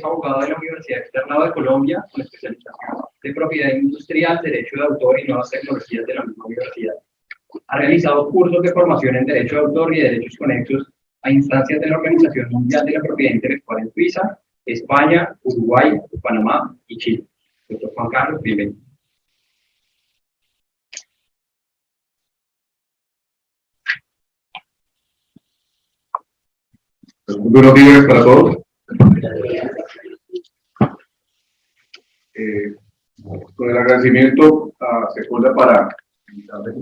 abogado de la Universidad Externado de Colombia, con especialización de propiedad industrial, derecho de autor y nuevas tecnologías de la misma universidad. Ha realizado cursos de formación en derecho de autor y derechos conexos a instancias de la Organización Mundial de la Propiedad Intelectual en Suiza, España, Uruguay, Panamá y Chile. Doctor Juan Carlos, bienvenido. Buenos días para todos. Con el agradecimiento a Secola para invitarles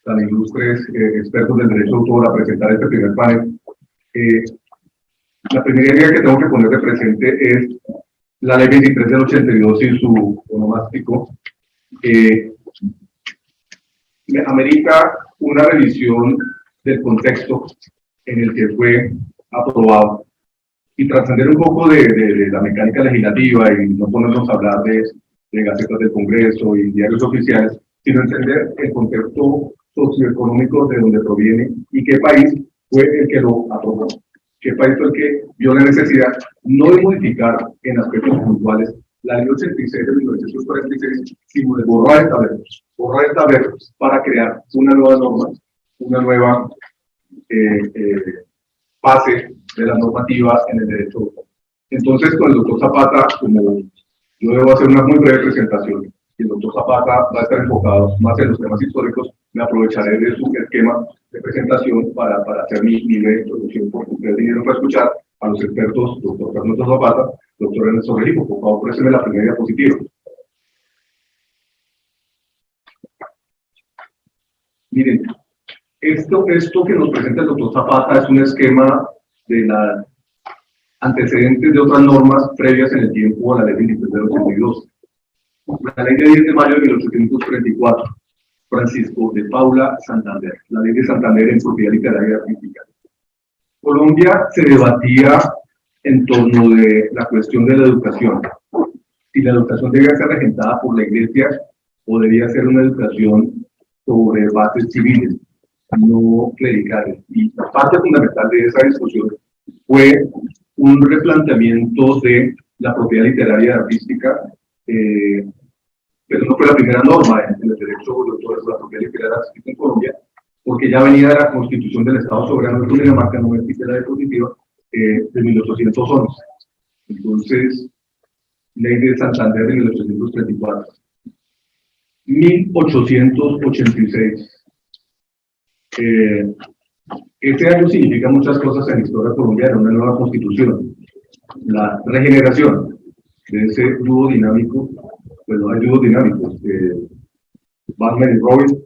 a ilustres expertos del derecho de autor a presentar este primer panel. La primera idea que tengo que poner de presente es la ley 23 del 82 y su onomástico. Amerita una revisión del contexto en el que fue aprobado y trascender un poco de la mecánica legislativa y no ponernos a hablar de gacetas del Congreso y diarios oficiales, sino entender el contexto socioeconómico de donde proviene y qué país fue el que lo aprobó, qué país fue el que vio la necesidad no de modificar en aspectos puntuales la ley 86 de 1946, sino de borrar estableros para crear una nueva norma, una nueva base de la normativa en el derecho. Entonces, con el doctor Zapata, como yo debo hacer una muy breve presentación, y el doctor Zapata va a estar enfocado más en los temas históricos, me aprovecharé de su esquema de presentación para hacer mi breve introducción, porque ustedes vinieron para escuchar a los expertos, doctor Fernando Zapata, doctor Ernesto Relijo. Por favor, présteme la primera diapositiva. Miren, esto que nos presenta el doctor Zapata es un esquema de los antecedentes de otras normas previas en el tiempo a la ley 23 del 82. La ley de 10 de mayo de 1834, Francisco de Paula Santander, la ley de Santander en propiedad literaria y artística. Colombia se debatía en torno de la cuestión de la educación. Si la educación debía ser regentada por la iglesia o debía ser una educación sobre bases civiles, no clericales. Y la parte fundamental de esa discusión fue un replanteamiento de la propiedad literaria y artística, pero no fue la primera norma en el derecho de autor de la propiedad literaria y artística en Colombia, porque ya venía de la Constitución del Estado Soberano de Cundinamarca, no existe la dispositiva, de 1811. Entonces, ley de Santander de 1834. 1886. Este año significa muchas cosas en la historia colombiana, una nueva constitución, la regeneración de ese dúo dinámico, pues no hay dúos dinámicos, Batman y Robin,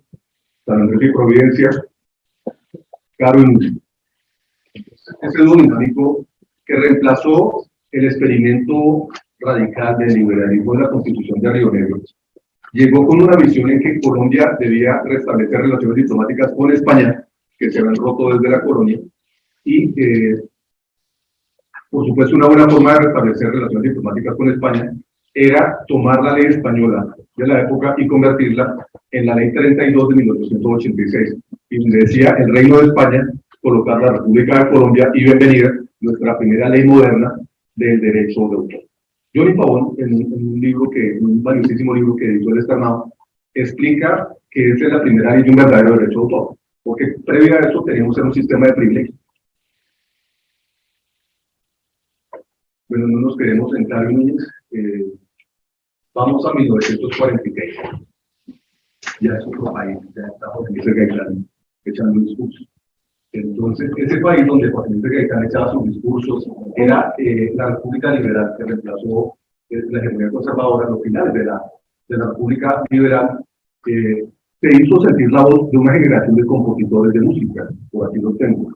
San Andrés y Providencia, Caro y Mucho. Ese dúo dinámico que reemplazó el experimento radical del liberalismo de la Constitución de Río Negro, llegó con una visión en que Colombia debía restablecer relaciones diplomáticas con España, que se habían roto desde la colonia, y por supuesto una buena forma de restablecer relaciones diplomáticas con España era tomar la ley española de la época y convertirla en la ley 32 de 1886, y donde decía el Reino de España, colocar la República de Colombia y bienvenida nuestra primera ley moderna del derecho de autor. Johnny Pavón, en un valiosísimo libro que editó el Externado, explica que esa es la primera ley de un verdadero derecho de autor, porque previo a eso teníamos un sistema de privilegios. Bueno, no nos queremos entrar en vamos a 1946. Ya es otro país, ya estamos en ese Gaitán echando discursos. Entonces, ese país donde Joaquín F. Gaitán echaba sus discursos era la República Liberal, que reemplazó la hegemonía conservadora a los finales de la República Liberal. Se hizo sentir la voz de una generación de compositores de música, por aquí lo tengo.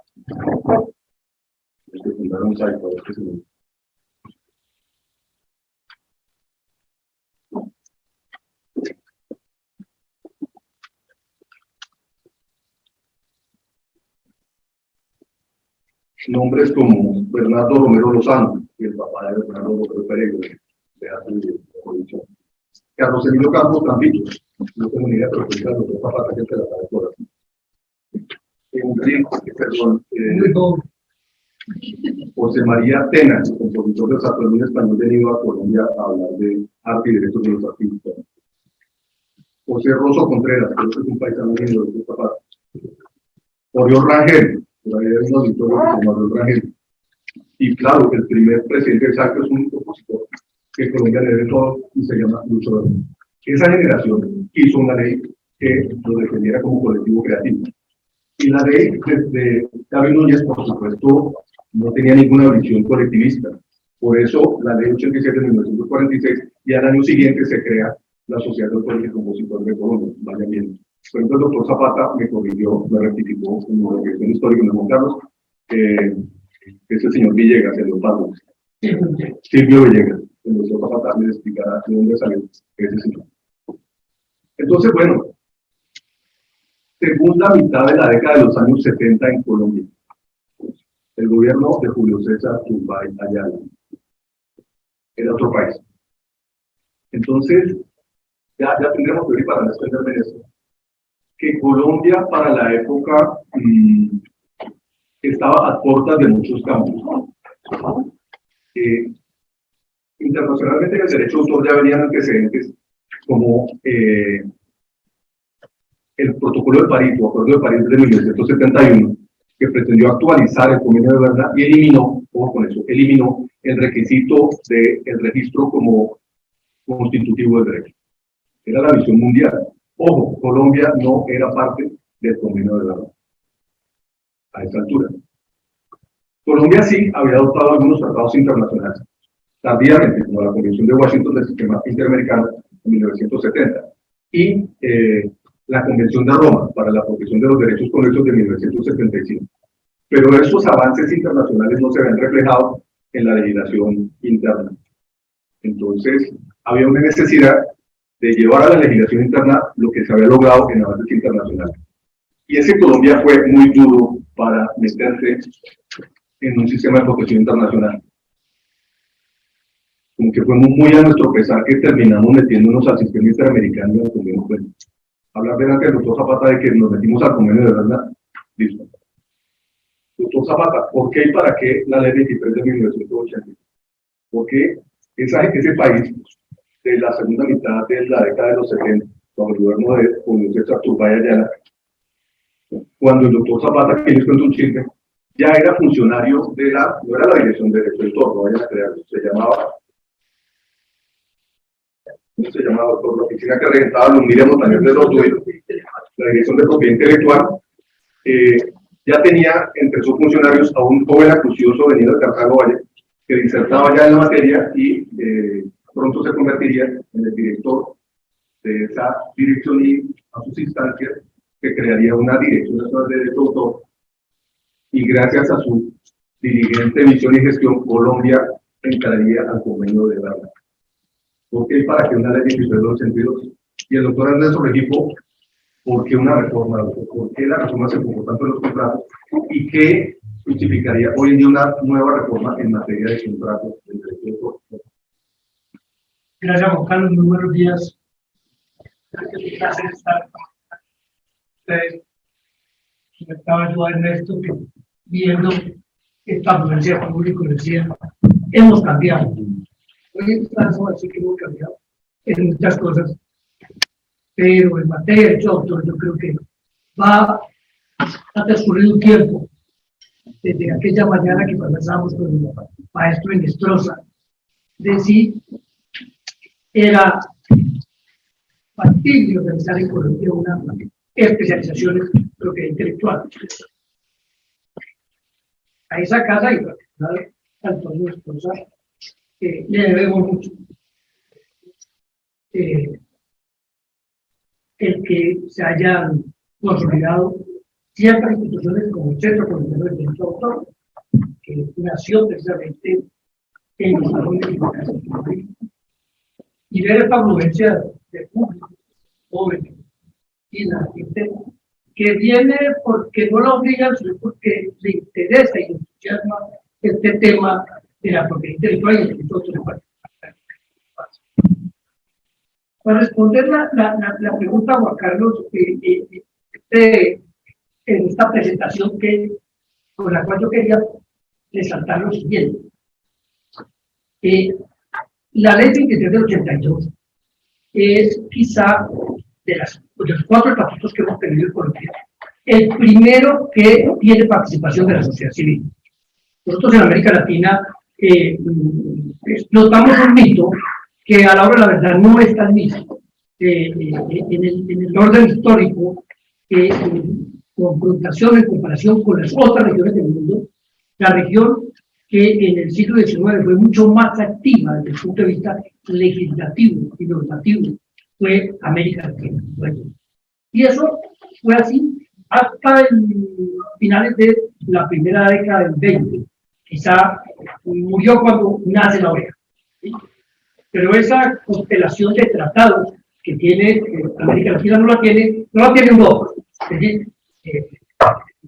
Nombres como Bernardo Romero Lozano, el papá de Bernardo Romero Peregrino, de Producción. Carlos Emilio Campos Campito, no tengo ni idea, pero que el doctor Zapata que se la sabe por aquí. Perdón, José María Tenas, compositor del Saturnino Español, venido a Colombia a hablar de arte y derechos de los artistas. José Rosso Contreras, que es un paisano mío de esta parte. Oriol Rangel, por ahí hay un auditorio que se llama Oriol Rangel. Y claro, el primer presidente de SACO es un compositor que Colombia le debe todo y se llama Lucho Dávila. Esa generación hizo una ley que lo defendiera como colectivo creativo. Y la ley de David Núñez, por supuesto, no tenía ninguna visión colectivista. Por eso, la ley 87 de 1946, y al año siguiente se crea la Sociedad de Autores y Compositores de Colombia. Vaya bien. Por ejemplo, el doctor Zapata me corrigió, me rectificó como revisión histórica de Juan Carlos, ese señor Villegas, el Leopardo. Silvio Villegas. El doctor Zapata me explicará de dónde salió ese señor. Entonces, bueno, segunda mitad de la década de los años 70 en Colombia, el gobierno de Julio César Turbay Ayala era otro país. Entonces, ya tendremos que ver para no extenderme en eso, que Colombia para la época estaba a puertas de muchos cambios. Internacionalmente en el derecho de autor ya venían antecedentes como el protocolo de París, o acuerdo de París de 1971, que pretendió actualizar el convenio de Berna y eliminó, ojo con eso, eliminó el requisito del registro como constitutivo del derecho. Era la visión mundial. Ojo, Colombia no era parte del convenio de Berna a esta altura. Colombia sí había adoptado algunos tratados internacionales, tardíamente, como la Convención de Washington del Sistema Interamericano en 1970 y la Convención de Roma para la protección de los derechos conexos de 1975. Pero esos avances internacionales no se ven reflejados en la legislación interna. Entonces, había una necesidad de llevar a la legislación interna lo que se había logrado en avances internacionales. Y ese Colombia fue muy duro para meterse en un sistema de protección internacional. Como que fue muy a nuestro pesar que terminamos metiéndonos al sistema interamericano y al convenio. Bueno, hablar delante del doctor Zapata de que nos metimos al convenio de verdad, listo. Doctor Zapata, ¿por qué y para qué la ley 23 de 1980? Porque ese país, de la segunda mitad de la década de los 70, bajo el gobierno de Julio César Turbay Ayala, cuando el doctor Zapata, que les cuento un chiste, ya era funcionario de no era la dirección de derecho de autor, no vayan a creerlo, se llamaba por la oficina que regentaba los Miriam Montañez de los la dirección de propiedad intelectual, ya tenía entre sus funcionarios a un joven acucioso venido de Cartago Valle, que disertaba ya en la materia y pronto se convertiría en el director de esa dirección y a sus instancias, que crearía una dirección nacional de derecho de autor, y gracias a su diligente visión y gestión, Colombia entraría al convenio de Berna. ¿Por qué? Para que una ley 23 de 82. Y el doctor Andrés Sobregipo, ¿por qué una reforma? ¿Por qué la reforma se enfocó tanto en los contratos? ¿Y qué justificaría hoy en día una nueva reforma en materia de contratos del derecho de autor? Gracias, Juan Carlos. Muy buenos días. Es un placer estar con ustedes. Estaba yo, Ernesto, que viendo esta afluencia pública, decía, hemos cambiado. Hoy estamos así que hemos cambiado en muchas cosas, pero en materia de derecho de autor yo creo que va a transcurrir un tiempo desde aquella mañana que conversamos con el maestro Inestrosa de si era factible organizar en Colombia una especialización en propiedad intelectual. A esa casa y en particular a Antonio Inestrosa le debemos mucho. El que se hayan consolidado ciertas instituciones como el Centro Colombiano del Derecho de Autor, que nació precisamente en los salones de y ver esta afluencia de público, jóvenes, y la gente que viene porque no lo obligan, sino porque le interesa y entusiasma este tema de la propiedad intelectual y el derecho de autor. Para responder la pregunta, Juan Carlos, en esta presentación con la cual yo quería resaltar lo siguiente. La ley 23 del 82 es quizá de los 4 estatutos que hemos tenido en Colombia, el primero que tiene participación de la sociedad civil. Nosotros en América Latina notamos un mito que a la hora de la verdad no es tan mito. En el orden histórico, confrontación en comparación con las otras regiones del mundo, la región que en el siglo XIX fue mucho más activa desde el punto de vista legislativo y normativo fue América Latina. Y eso fue así hasta finales de la primera década del 20. Quizá murió cuando nace la oreja. ¿Sí? Pero esa constelación de tratados que tiene América Latina no la tiene un poco. Es decir, en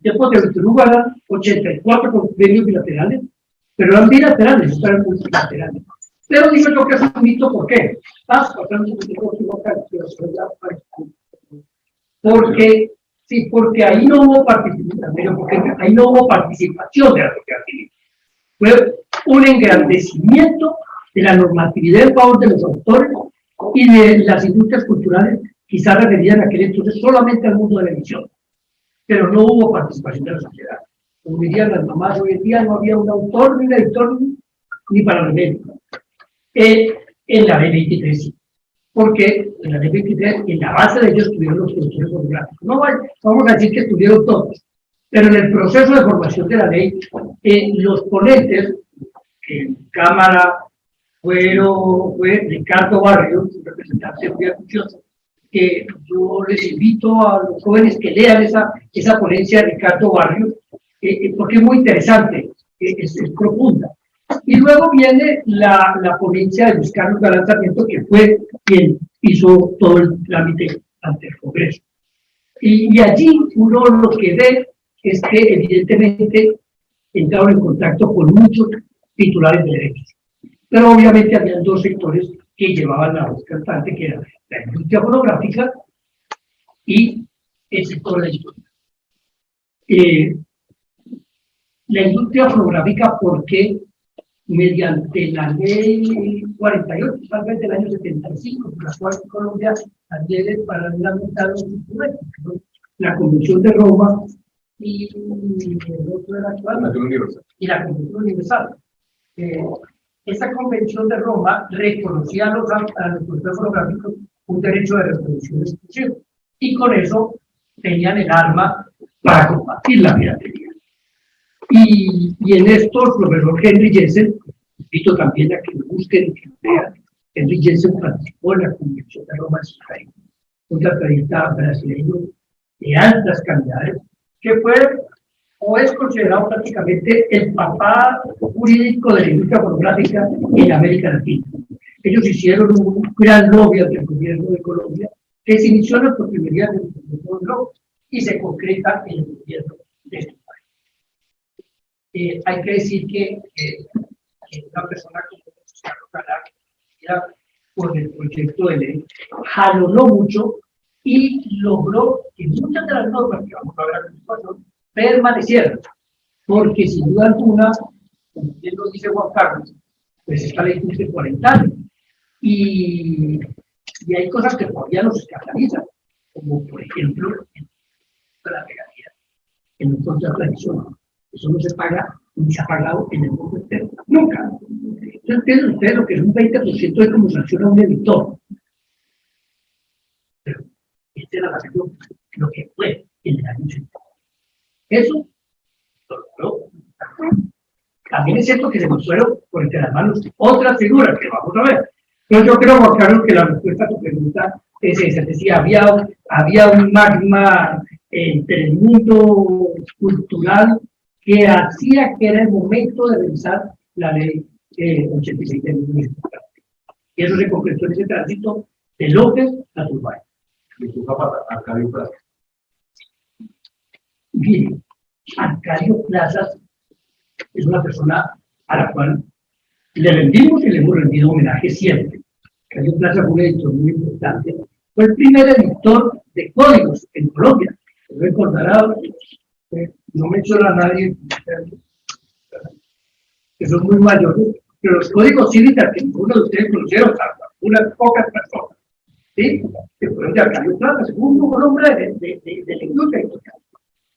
tiempos de Víctor Hugo eran 84 convenios bilaterales, pero eran bilaterales, no eran multilaterales. Pero digo yo que es un mito, ¿por qué? Porque ahí no hubo participación, porque ahí no hubo participación de la sociedad civil. Fue un engrandecimiento de la normatividad en favor de los autores y de las industrias culturales, quizás referidas en aquel entonces solamente al mundo de la edición, pero no hubo participación de la sociedad. Como dirían las mamás, hoy en día no había un autor ni un editor ni para los médicos. En la ley 23 sí, porque en la ley 23, en la base de ellos estuvieron los productores fonográficos. No vamos a decir que estuvieron todos, pero en el proceso de formación de la ley, los ponentes en Cámara fue Ricardo Barrios, un representante muy acucioso, que yo les invito a los jóvenes que lean esa ponencia de Ricardo Barrios, porque es muy interesante, es profunda. Y luego viene la ponencia de Luis Carlos Galán Sarmiento, que fue quien hizo todo el trámite ante el Congreso. Y allí uno lo que ve es que evidentemente entraron en contacto con muchos titulares de derechos. Pero obviamente habían 2 sectores que llevaban la voz cantante, que era la industria fonográfica y el sector de la historia. La industria fonográfica, porque mediante la ley 48, tal vez del año 75, por la cual Colombia también paralelamente a los instrumentos, la Convención de Roma y el otro era la Convención Universal. Esa Convención de Roma reconocía a los productores fonográficos un derecho de reproducción exclusivo, y con eso tenían el arma para combatir la piratería. Y en esto el profesor Henry Jensen, invito también a que lo busquen y que lo vean. Henry Jensen participó en la Convención de Roma, un tratadista brasileño de altas calidades, que fue o es considerado prácticamente el papá jurídico de la industria fonográfica en América Latina. Ellos hicieron un gran lobby ante el gobierno de Colombia, que se inició en las primerías del gobierno y se concreta en el gobierno de este país. Hay que decir que una persona como Carlos Galán, por el proyecto de ley, jalonó mucho y logró que muchas de las normas que vamos a ver a continuación permanecieron, porque sin duda alguna, como bien lo dice Juan Carlos, pues esta ley cumple 40 años y hay cosas que todavía nos escandalizan, como por ejemplo la regalía en un contrato de edición. Eso no se paga ni se ha pagado en el mundo entero, nunca. Entonces, ustedes lo que es un 20% de como sanciona un editor. Pero este era lo que fue en el año 80. Eso lo logró. También es cierto que se nos fueron por entre las manos otras figuras que vamos a ver. Entonces yo creo, Juan Carlos, que la respuesta a tu pregunta es esa. Es decir, había un magma entre el mundo cultural que hacía que era el momento de revisar la ley 86 de 1970. Y eso se concretó en ese tránsito de López a Turbay. Y tu Zapata, Arcadio Plaza. Bien, Arcadio Plazas es una persona a la cual le rendimos y le hemos rendido homenaje siempre. Arcadio Plaza fue un editor muy importante. Fue el primer editor de códigos en Colombia. Se recordará, no menciona a nadie, que son muy mayores, pero los códigos civitas que ninguno de ustedes conocieron, salvo unas pocas personas, ¿sí? Que fueron de Arcadio Plata, segundo nombre de la industria editorial.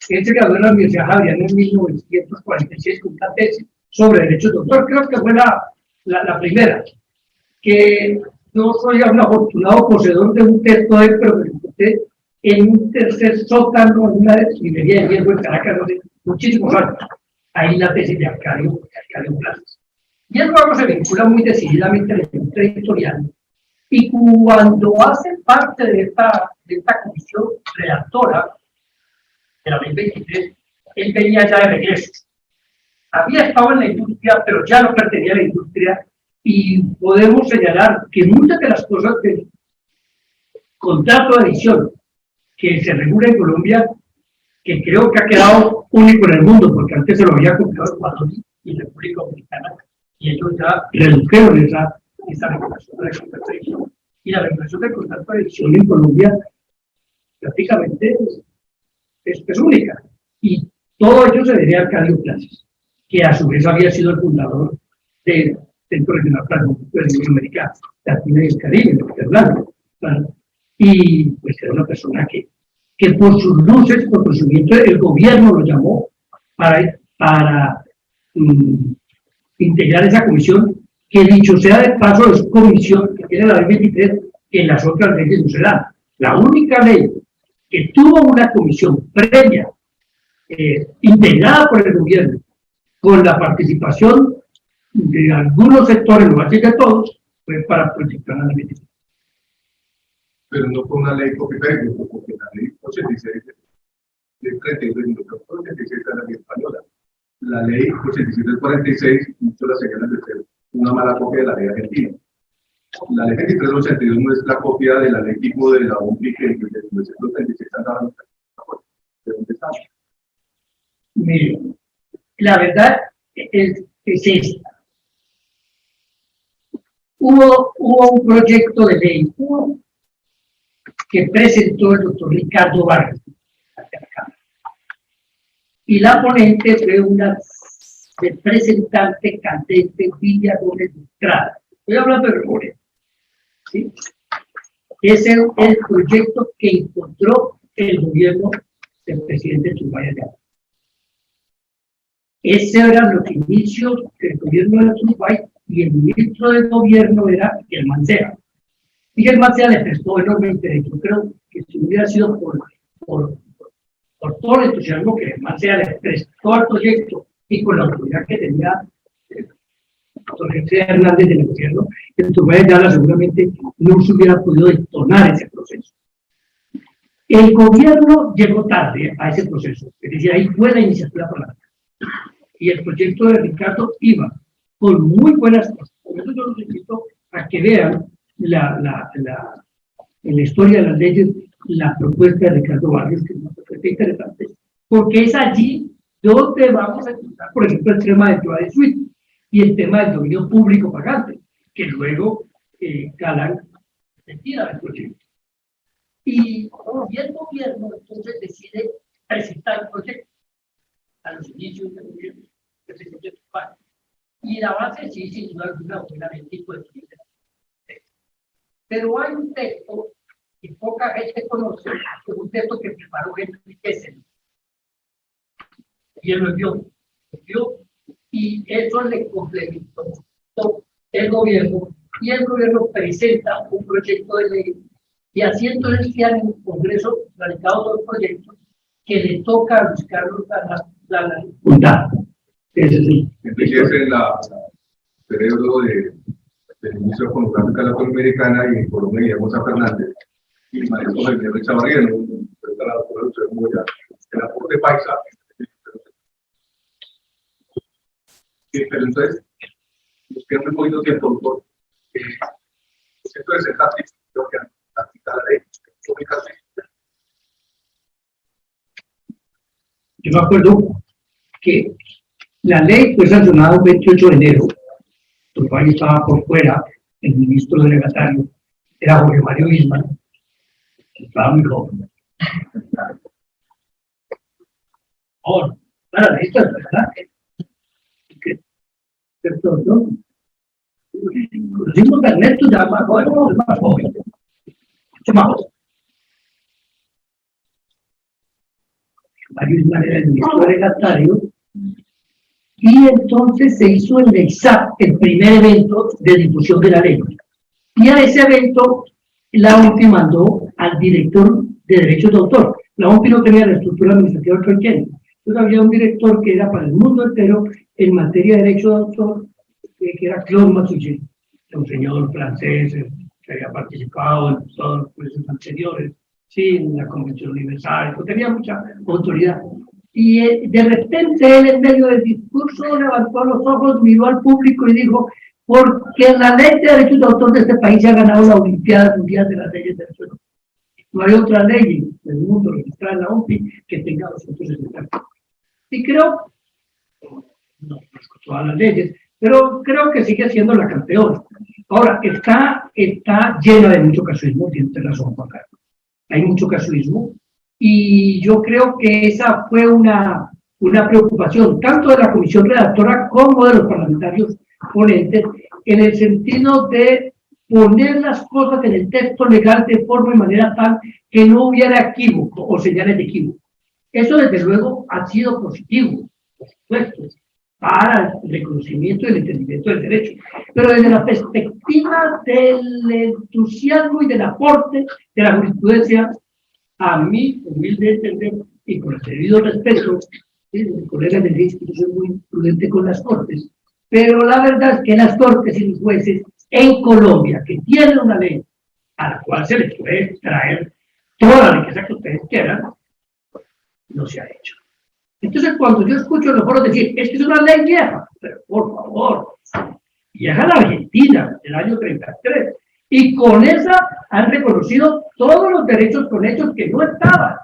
Él se graduó en la Universidad Javeriana en 1946 con una tesis sobre derechos de autor, creo que fue la primera, que yo soy un afortunado poseedor de un texto de él, pero me encontré en un tercer sótano en una librería de hierro en Caracas, hace muchísimos años. Ahí la tesis de Arcadio Plazas. Y el luego se vincula muy decididamente a la industria editorial. Y cuando hace parte de esta comisión redactora de la ley 23, él venía ya de regreso. Había estado en la industria, pero ya no pertenecía a la industria, y podemos señalar que muchas de las cosas del contrato de edición que se regula en Colombia, que creo que ha quedado único en el mundo, porque antes se lo había copiado Ecuador y República Dominicana, y ellos ya redujeron esa regulación de contrato de edición. Y la regulación del contrato de edición en Colombia prácticamente es única. Y todo ello se debe a Arcadio Plazas, que a su vez había sido el fundador del Centro Regional Francófono Americano, Latina y el Caribe, Blanco. Y pues era una persona que por sus luces, por conocimiento, el gobierno lo llamó para integrar esa comisión, que dicho sea de paso, es comisión que tiene la ley 23, que en las otras leyes no se da. La única ley que tuvo una comisión previa, integrada por el gobierno, con la participación de algunos sectores, no así de todos, fue para proyectar la ley 23. Pero no fue una ley copy-paste, porque la ley 86 del 86 era la ley española. La ley 87 del 46, muchos la señalan de ser una mala copia de la ley argentina. La ley 23 del 82 no es la copia de la ley tipo de la OMPI que en 1936 andaban. ¿De dónde está? Mire, la verdad es esta. Hubo un proyecto de ley que presentó el doctor Ricardo Vargas, y la ponente fue una representante candente Villa Gómez de Estrada. Estoy hablando de memoria. ¿Sí? Ese es el proyecto que encontró el gobierno del presidente Turbay allá. Ese eran los inicios del gobierno de Turbay, y el ministro del gobierno era Miguel Mancera. Miguel Mancera le prestó enorme interés. Yo creo que si hubiera sido por todo el entusiasmo que Mancera le prestó al proyecto y con la autoridad que tenía el doctor José Hernández del gobierno, el Turbay de Ayala seguramente no se hubiera podido detonar ese proceso. El gobierno llegó tarde a ese proceso, es decir, ahí fue la iniciativa parlamentaria. Y el proyecto de Ricardo iba con muy buenas cosas. Por eso yo los invito a que vean en la historia de las leyes la propuesta de Ricardo Barrios, que es una propuesta interesante, porque es allí donde vamos a encontrar, por ejemplo, el tema del Joa de Suite y el tema del dominio público pagante, que luego Galán retira del proyecto. Y el gobierno entonces decide presentar el proyecto a los inicios del gobierno del presidente Tupac. Y la base sí, sin duda alguna, obviamente, pues, pero hay un texto que poca gente conoce, que es un texto que preparó Henry Kissinger. Y él lo envió, y eso le complementó el gobierno, y el gobierno presenta un proyecto de ley, y así entonces ya en el Congreso radicados dos proyectos que le toca a Luis Carlos la fundada. Ese sí. Entonces es el cerebro del Ministro de Económica Latinoamericana, y en Colombia Guillermo Fernández y María José Guillermo Chavarría, el aporte paisa. Pero entonces, nos queda muy poquito tiempo, doctor. Esto es el táctico, creo que la ley. Yo me acuerdo que la ley fue sancionada el 28 de enero. Turbay estaba por fuera, el ministro delegatario era Jorge Mario Isman, estaba muy joven. Ahora, esto es verdad. ¿cierto? ¿No? Conocimos a Ernesto ya más joven, mucho más joven. Mario Ismael era el ministro regatario, y entonces se hizo el EXAP, el primer evento de difusión de la ley. Y a ese evento, la OMPI mandó al director de derechos de autor. La OMPI no tenía la estructura administrativa antioqueña. Entonces había un director que era para el mundo entero en materia de derecho de autor, que era Claude Massuchet, un señor francés que había participado en todos los procesos anteriores, sí, en la Convención Universal, pues tenía mucha autoridad. Y de repente él, en medio del discurso, levantó los ojos, miró al público y dijo: porque la ley de derechos de autor de este país ha ganado la Olimpiada Mundial de las Leyes de derechos de autor. No hay otra ley del mundo registrada en la OMPI que tenga 260 artículos. Y creo, no conozco todas las leyes, pero creo que sigue siendo la campeona. Ahora, está llena de mucho casuismo, tiene razón, Juan Carlos. Hay mucho casuismo, y yo creo que esa fue una preocupación, tanto de la comisión redactora como de los parlamentarios ponentes, en el sentido de poner las cosas en el texto legal de forma y manera tal que no hubiera equívoco o señales de equívoco. Eso, desde luego, ha sido positivo, por supuesto, para el reconocimiento y el entendimiento del derecho. Pero desde la perspectiva del entusiasmo y del aporte de la jurisprudencia, a mí, humilde entender, y con el debido respeto, el colega me dice que yo soy muy prudente con las cortes, pero la verdad es que las cortes y los jueces en Colombia, que tienen una ley a la cual se les puede traer toda la riqueza que ustedes quieran, no se ha hecho. Entonces, cuando yo escucho a los foros decir: es que es una ley vieja, pero por favor, vieja la Argentina, del año 33, y con esa han reconocido todos los derechos con hechos que no estaban,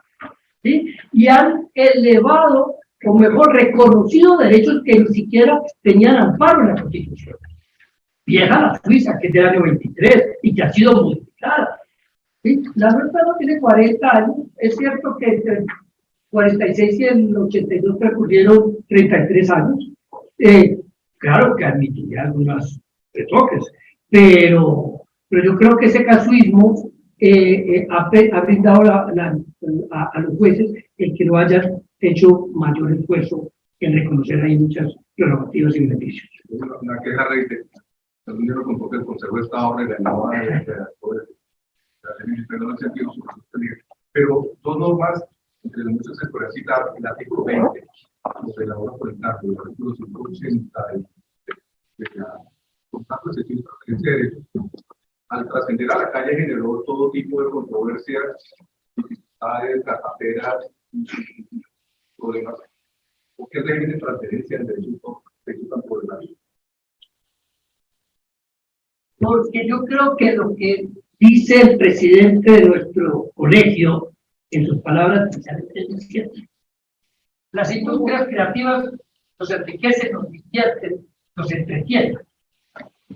¿sí? Y han elevado, o mejor, reconocido derechos que ni siquiera tenían amparo en la Constitución. Vieja la Suiza, que es del año 23 y que ha sido modificada, ¿sí? La nuestra no tiene 40 años, es cierto que entre el 46 y el 82 transcurrieron 33 años. Claro que admitiría algunos retoques, pero yo creo que ese casuismo ha brindado a los jueces el que no hayan hecho mayor esfuerzo en reconocer ahí muchas prerrogativas y beneficios. Una queja reiterada. El único con que el Consejo de Estado regañaba de en el sentido sostenible. Pero dos normas, entre las muchas se puede citar el artículo 20, que elabora por el TAC, el artículo 180 de la Contrato de Sesión de Transferencia de Derechos. Al trascender a la calle generó todo tipo de controversias, dificultades, carreteras, problemas. ¿Por qué régimen de transferencia de derechos tan problemáticos? Porque yo creo que lo que dice el presidente de nuestro colegio, en sus palabras, es cierto. Las industrias creativas nos enriquecen, nos divierten, nos entretienen.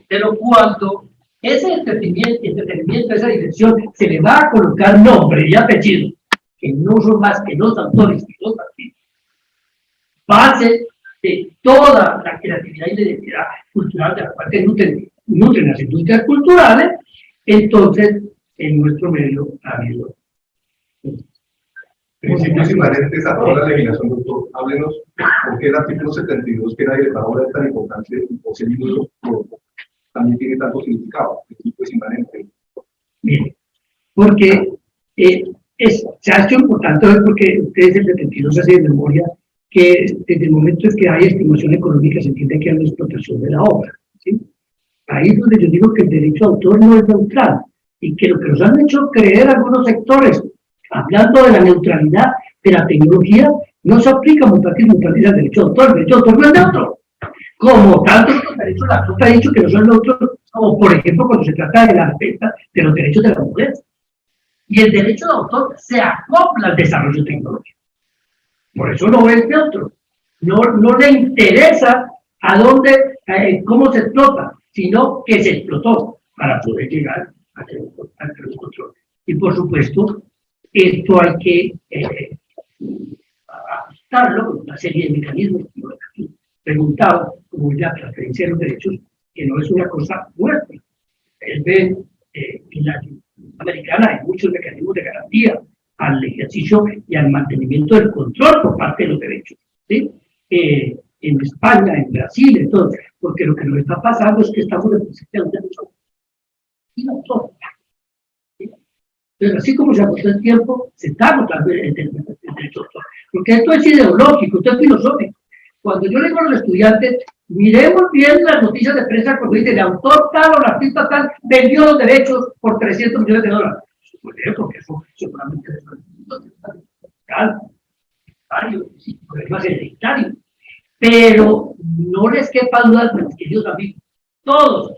Pero cuando ese entretenimiento, esa diversión, se le va a colocar nombre y apellido, que no son más que los autores y los artistas, base de toda la creatividad y la identidad cultural de la cual se nutren las industrias culturales, entonces en nuestro medio ha habido principios inmanentes a toda la legislación, doctor. Háblenos por qué el artículo 72, que nadie le ahora es tan importante, por sí mismo también tiene tanto significado. Principios inmanentes. Bien, porque se ha hecho importante hoy, porque ustedes el 72 hace de memoria que desde el momento en que hay estimación económica se entiende que hay una explotación de la obra, ¿sí? Ahí es donde yo digo que el derecho de autor no es neutral, y que lo que nos han hecho creer algunos sectores, hablando de la neutralidad de la tecnología, no se aplica mutatis mutandis al derecho de autor. El derecho de autor no es neutro, como tantos derechos la Corte ha dicho que no son neutros, como por ejemplo cuando se trata de la defensa de los derechos de la mujer. Y el derecho de autor se acopla al desarrollo tecnológico. Por eso no es neutro. No le interesa a dónde, cómo se explota, sino que se explotó para poder llegar a los controles. Y por supuesto, esto hay que ajustarlo con una serie de mecanismos preguntado, como ya transferencia de los derechos, que no es una cosa nueva. Él ve en la americana hay muchos mecanismos de garantía al ejercicio y al mantenimiento del control por parte de los derechos, ¿sí? En España, en Brasil, en todo, porque lo que nos está pasando es que estamos representando un derecho y no todo. ¿Sí? Pero así como se agotó el tiempo, se está agotando el derecho de autor, porque esto es ideológico, esto es filosófico. Cuando yo le digo a los estudiantes, miremos bien las noticias de prensa cuando dice el autor tal o el artista tal vendió los derechos por $300 millones. Porque eso seguramente es un problema hereditario. Pero no les quepa duda, mis queridos amigos, todos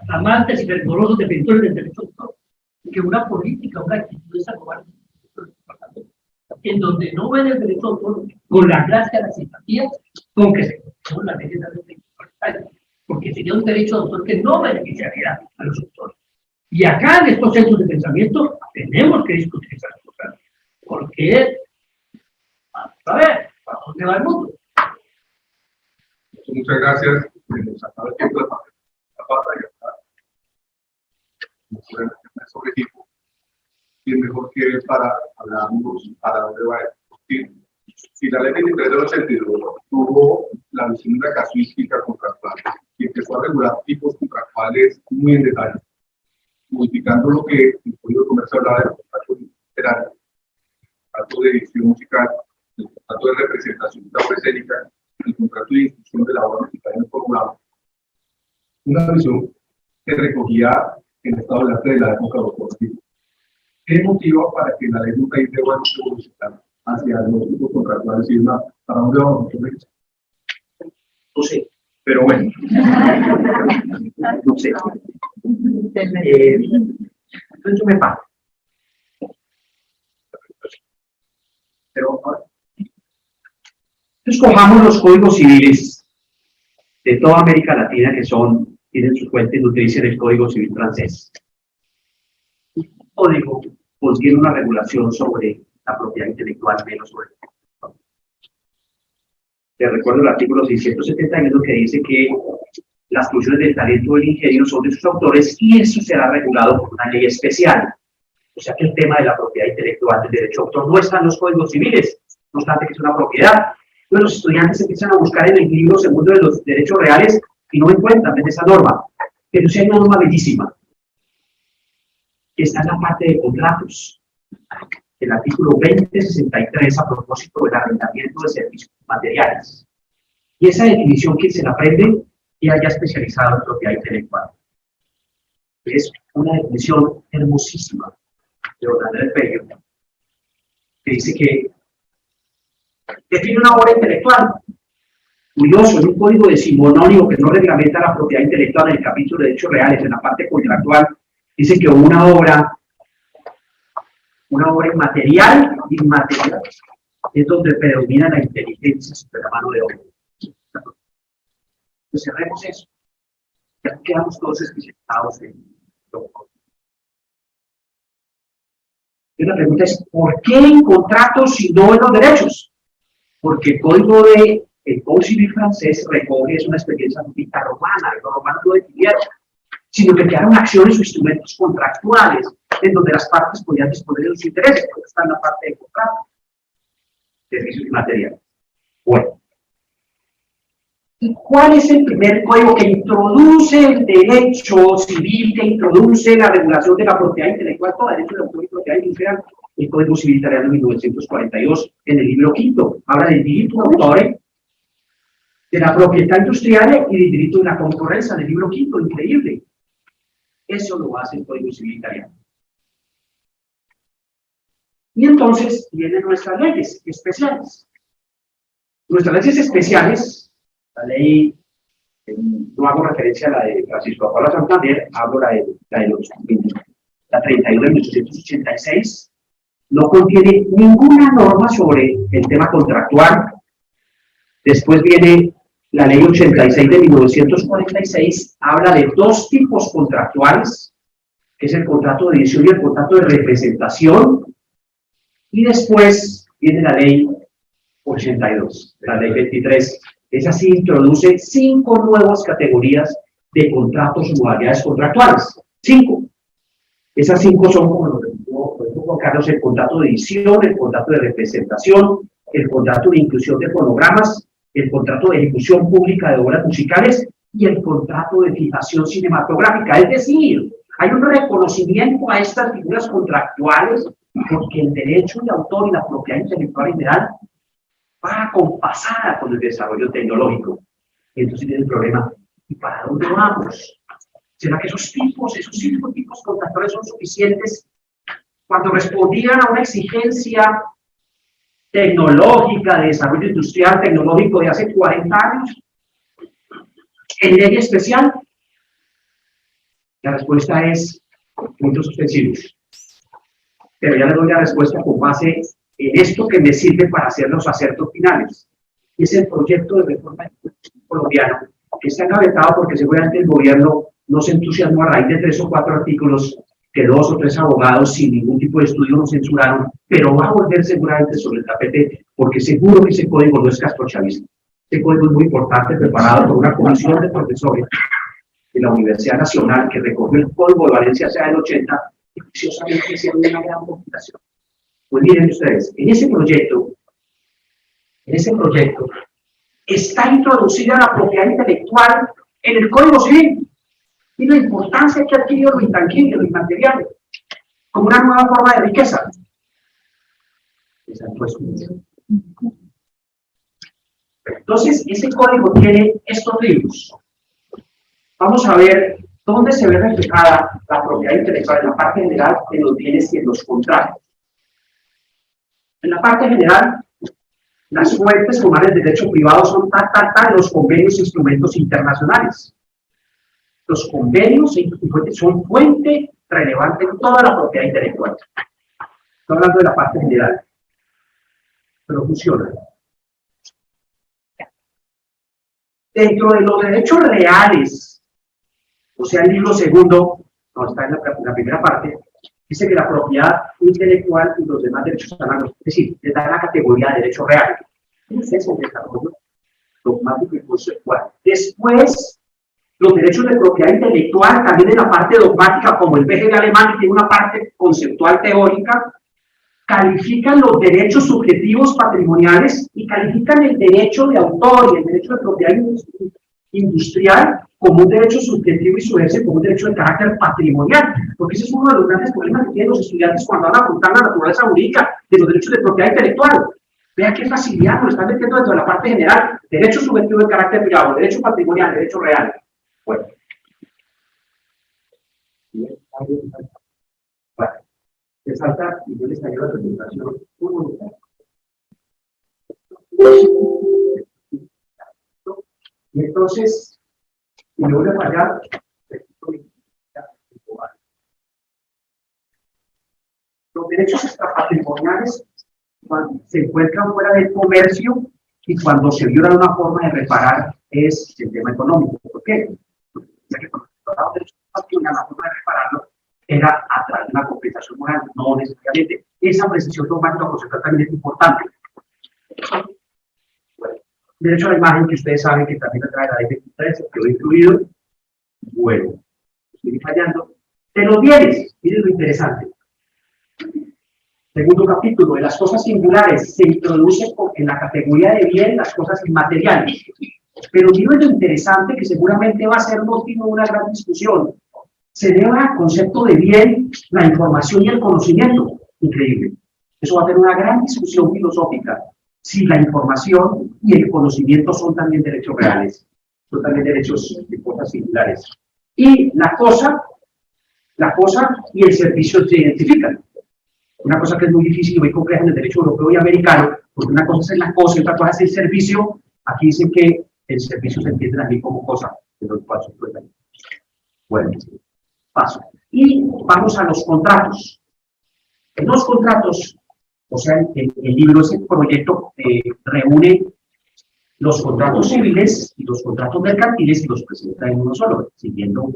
amantes y fervorosos defensores del derecho de autor, que una política, una actitud de esa global, en donde no ven el derecho de autor con la gracia, la simpatía, con que se con la ley de la ley, porque sería un derecho de autor que no beneficiaría a los autores. Y acá en estos centros de pensamiento tenemos que discutir esas cosas, porque a ver, ¿para dónde va el mundo? Muchas gracias. Nos acaba el tiempo de Zapata y acá sobre equipo. Y es mejor que para hablarnos para dónde va esto. Si la ley 23 del 82 tuvo la visión de la casuística contractual y empezó a regular tipos contractuales muy en detalle, modificando lo que el Código de Comercio hablaba del contrato literal, el contrato de edición musical, el contrato de representación escénica, el contrato de distribución de la obra musical en el formulario. Una visión que recogía el estado del arte de la época de los cortivos. ¿Qué motiva para que la ley nunca dice bueno evolucionar hacia los tipos contractuales y una, para dónde vamos? No sé, pero bueno. No sé. Entonces yo me paro. Pero ahora, escojamos los códigos civiles de toda América Latina que tienen su fuente y utilicen el Código Civil francés. El código contiene una regulación sobre la propiedad intelectual, menos sobre el. Te recuerdo el artículo 671 que dice que las funciones del talento del ingenio son de sus autores y eso será regulado por una ley especial. O sea que el tema de la propiedad intelectual del derecho de autor no está en los códigos civiles, no obstante que es una propiedad. Entonces los estudiantes empiezan a buscar en el libro segundo de los derechos reales y no encuentran esa norma. Pero sí hay una norma bellísima, que está en la parte de contratos. El artículo 2063 a propósito del arrendamiento de servicios materiales. Y esa definición, quien se la aprende, y haya especializado en propiedad intelectual. Es una definición hermosísima de don Andrés Bello, que dice que define una obra intelectual. Curioso, en un código decimonónico que no reglamenta la propiedad intelectual en el capítulo de derechos reales, en la parte contractual, dice que una obra inmaterial, es donde predomina la inteligencia sobre la mano de obra. Pues cerremos eso. Ya quedamos todos especializados en lo. Y la pregunta es, ¿por qué en contratos y no en los derechos? Porque el Código Civil francés recoge, es una experiencia política romana, los romanos no definieron, sino que crearon acciones o instrumentos contractuales en donde las partes podían disponer de sus intereses, porque está en la parte de contrato, servicios y materiales. Bueno. ¿Y cuál es el primer código que introduce el derecho civil, que introduce la regulación de la propiedad intelectual, todo derecho de autor y propiedad industrial? El Código Civil Italiano de 1942, en el libro quinto, habla del diritto d'autore, de la propiedad industrial y del diritto de la concurrencia, en el libro quinto, increíble. Eso lo hace el Código Civil Italiano. Y entonces vienen nuestras leyes especiales. Nuestras leyes especiales, la ley, no hago referencia a la de Francisco Paula Santander, hablo la de los 31 de 1886, no contiene ninguna norma sobre el tema contractual. Después viene la ley 86 de 1946, habla de dos tipos contractuales, que es el contrato de edición y el contrato de representación. Y después viene la ley 82, la ley 23 Esa sí introduce 5 nuevas categorías de contratos o modalidades contractuales. 5. Esas 5 son, como lo dijo Juan Carlos, el contrato de edición, el contrato de representación, el contrato de inclusión de fonogramas, el contrato de ejecución pública de obras musicales y el contrato de fijación cinematográfica. Es decir, hay un reconocimiento a estas figuras contractuales porque el derecho de autor y la propiedad intelectual general va acompasada con el desarrollo tecnológico. Y entonces viene el problema, ¿y para dónde vamos? ¿Será que esos 5 tipos contractuales son suficientes cuando respondían a una exigencia tecnológica, de desarrollo industrial tecnológico de hace 40 años? ¿En ley especial? La respuesta es puntos suspensivos. Pero ya le doy la respuesta con base en esto que me sirve para hacer los acertos finales. Es el proyecto de reforma colombiano que está engavetado porque seguramente el gobierno no se entusiasmó a raíz de 3 o 4 artículos que 2 o 3 abogados sin ningún tipo de estudio nos censuraron, pero va a volver seguramente sobre el tapete porque seguro que ese código no es castrochavista. Este código es muy importante, preparado por una comisión de profesores de la Universidad Nacional que recogió el código de Valencia hacia el 80 y preciosamente hicieron una gran compilación. Pues miren ustedes, en ese proyecto está introducida la propiedad intelectual en el Código Civil y la importancia que ha adquirido lo intangible, lo inmaterial, como una nueva forma de riqueza. Entonces, ese código tiene estos libros. Vamos a ver dónde se ve reflejada la propiedad intelectual en la parte general de los bienes y en los contratos. En la parte general, las fuentes formales de derecho privado son los convenios e instrumentos internacionales. Los convenios y fuentes son fuente relevante en toda la propiedad intelectual. Estoy hablando de la parte general, pero funciona. Dentro de los derechos reales, o sea, el libro segundo, no está en la primera parte, dice que la propiedad intelectual y los demás derechos análogos, es decir, le da la categoría de derecho real. Ese es el desarrollo dogmático y conceptual. Después, los derechos de propiedad intelectual, también en la parte dogmática, como el BGB alemán, que tiene una parte conceptual teórica, califican los derechos subjetivos patrimoniales y califican el derecho de autor y el derecho de propiedad industrial como un derecho subjetivo y su ejercicio como un derecho de carácter patrimonial, porque ese es uno de los grandes problemas que tienen los estudiantes cuando van a apuntar la naturaleza jurídica de los derechos de propiedad intelectual. Vean qué facilidad nos están metiendo dentro de la parte general: derecho subjetivo de carácter privado, derecho patrimonial, derecho real. Bueno, se salta y yo les traigo la presentación muy bonita. Y entonces, si me voy a fallar, los derechos extrapatrimoniales se encuentran fuera del comercio y cuando se viola una forma de reparar es el tema económico. ¿Por qué? Ya que cuando se trataba de derechos patrimoniales, la forma de repararlo era a través de una compensación moral, no necesariamente. Esa precisión dogmática conceptual también es importante. Bueno, derecho a la imagen, que ustedes saben que también la trae la ley 23, quedó incluido. Bueno, estoy fallando. De los bienes, miren lo interesante. Segundo capítulo, de las cosas singulares, se introduce en la categoría de bien las cosas inmateriales. Pero miren lo interesante, que seguramente va a ser motivo de una gran discusión. Se eleva al concepto de bien la información y el conocimiento. Increíble. Eso va a tener una gran discusión filosófica. Si la información y el conocimiento son también derechos reales, son también derechos de cosas singulares. Y la cosa y el servicio se identifican. Una cosa que es muy difícil y muy compleja en el derecho europeo y americano, porque una cosa es la cosa y otra cosa es el servicio. Aquí dicen que el servicio se entiende también como cosa, de los cuales supuestamente. Bueno, paso. Y vamos a los contratos. En los contratos, o sea, el libro, ese proyecto reúne los contratos civiles y los contratos mercantiles y los presenta en uno solo, siguiendo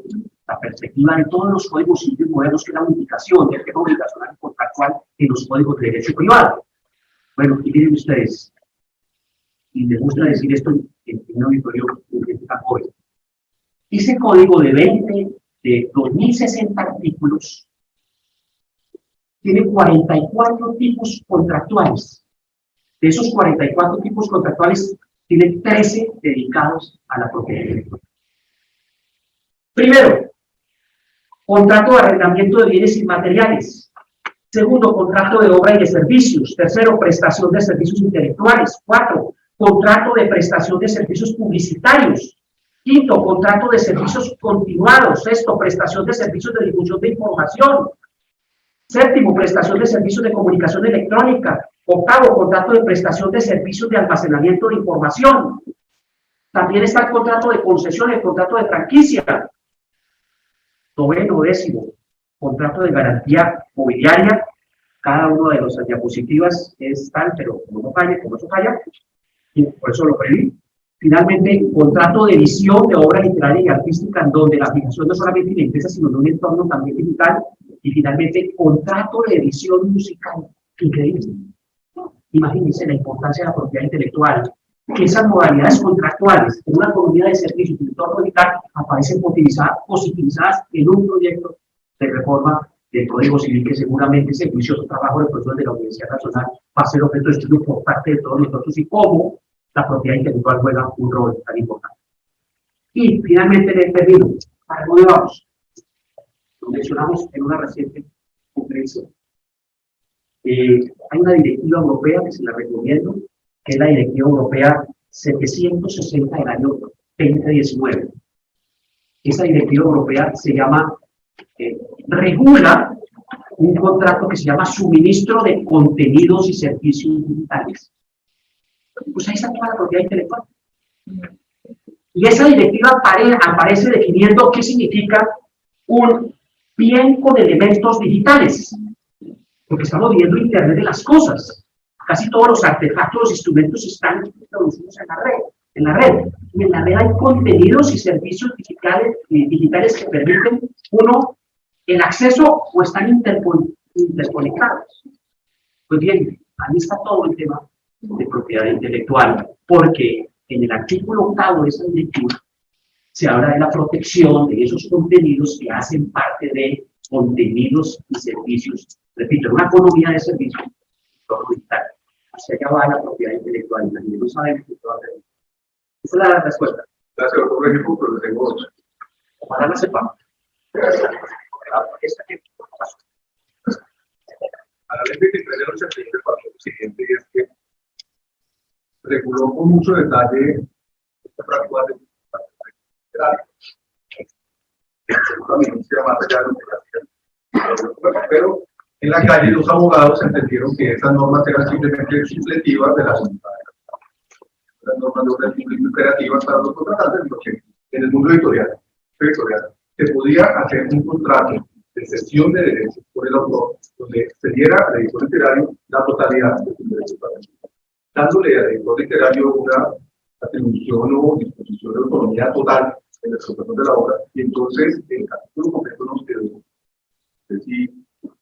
la perspectiva de todos los códigos civiles modernos, que es la unificación del tema obligacional y contractual en los códigos de derecho privado. Bueno, y miren ustedes, y me gusta decir esto en un auditorio tan joven. Ese código de 2060 artículos tiene 44 tipos contractuales. De esos 44 tipos contractuales, tiene 13 dedicados a la propiedad intelectual. Primero, contrato de arrendamiento de bienes inmateriales. Segundo, contrato de obra y de servicios. Tercero, prestación de servicios intelectuales. Cuatro, contrato de prestación de servicios publicitarios. Quinto, contrato de servicios continuados. Sexto, prestación de servicios de difusión de información. Séptimo, prestación de servicios de comunicación electrónica. Octavo, contrato de prestación de servicios de almacenamiento de información. También está el contrato de concesión, el contrato de franquicia. Noveno, décimo, contrato de garantía mobiliaria. Cada uno de las diapositivas es tal, pero como no falla, como eso falla, y por eso lo preví. Finalmente, contrato de edición de obra literaria y artística, en donde la aplicación no solamente en la empresa, sino en un entorno también digital. Y finalmente, contrato de edición musical. Increíble. Imagínense la importancia de la propiedad intelectual, que esas modalidades contractuales en una economía de servicios y entorno digital aparecen positivizadas en un proyecto de reforma del Código Civil que seguramente ese juicioso trabajo de profesores de la Universidad Nacional va a ser objeto de estudio por parte de todos nosotros y cómo la propiedad intelectual juega un rol tan importante. Y finalmente le termino. ¿Para dónde vamos? Lo mencionamos en una reciente conferencia. Hay una directiva europea que se la recomiendo, que es la Directiva Europea 760 del año 2019. Esa Directiva Europea se llama, regula un contrato que se llama suministro de contenidos y servicios digitales. Pues ahí está toda la propiedad intelectual. Y esa directiva aparece definiendo qué significa un bien con elementos digitales. Porque estamos viviendo Internet de las cosas. Casi todos los artefactos, los instrumentos están introducidos en la red. Y en la red hay contenidos y servicios digitales que permiten, uno, el acceso o están interconectados. Pues bien, ahí está todo el tema de propiedad intelectual, porque en el artículo 8 de esa directiva se habla de la protección de esos contenidos que hacen parte de contenidos y servicios. Repito, en una economía de servicios, todo digital. Hacia allá va la propiedad intelectual, y no sabemos qué va a hacer. Esa es la respuesta. Gracias, doctor México, pero tengo ocho. Ojalá la sepamos. A la ley 23 del 84, lo siguiente es que reguló con mucho detalle esta práctica de también se llama pero en la calle los abogados entendieron que esas normas eran simplemente supletivas de las normas de orden público imperativas para los contratantes, porque en el mundo editorial se podía hacer un contrato de cesión de derechos por el autor, donde se diera al editor literario la totalidad de sus derechos, dándole al editor literario una atribución o disposición de autonomía total en la explotación de la obra, y entonces el capítulo completo nos quedó, es decir,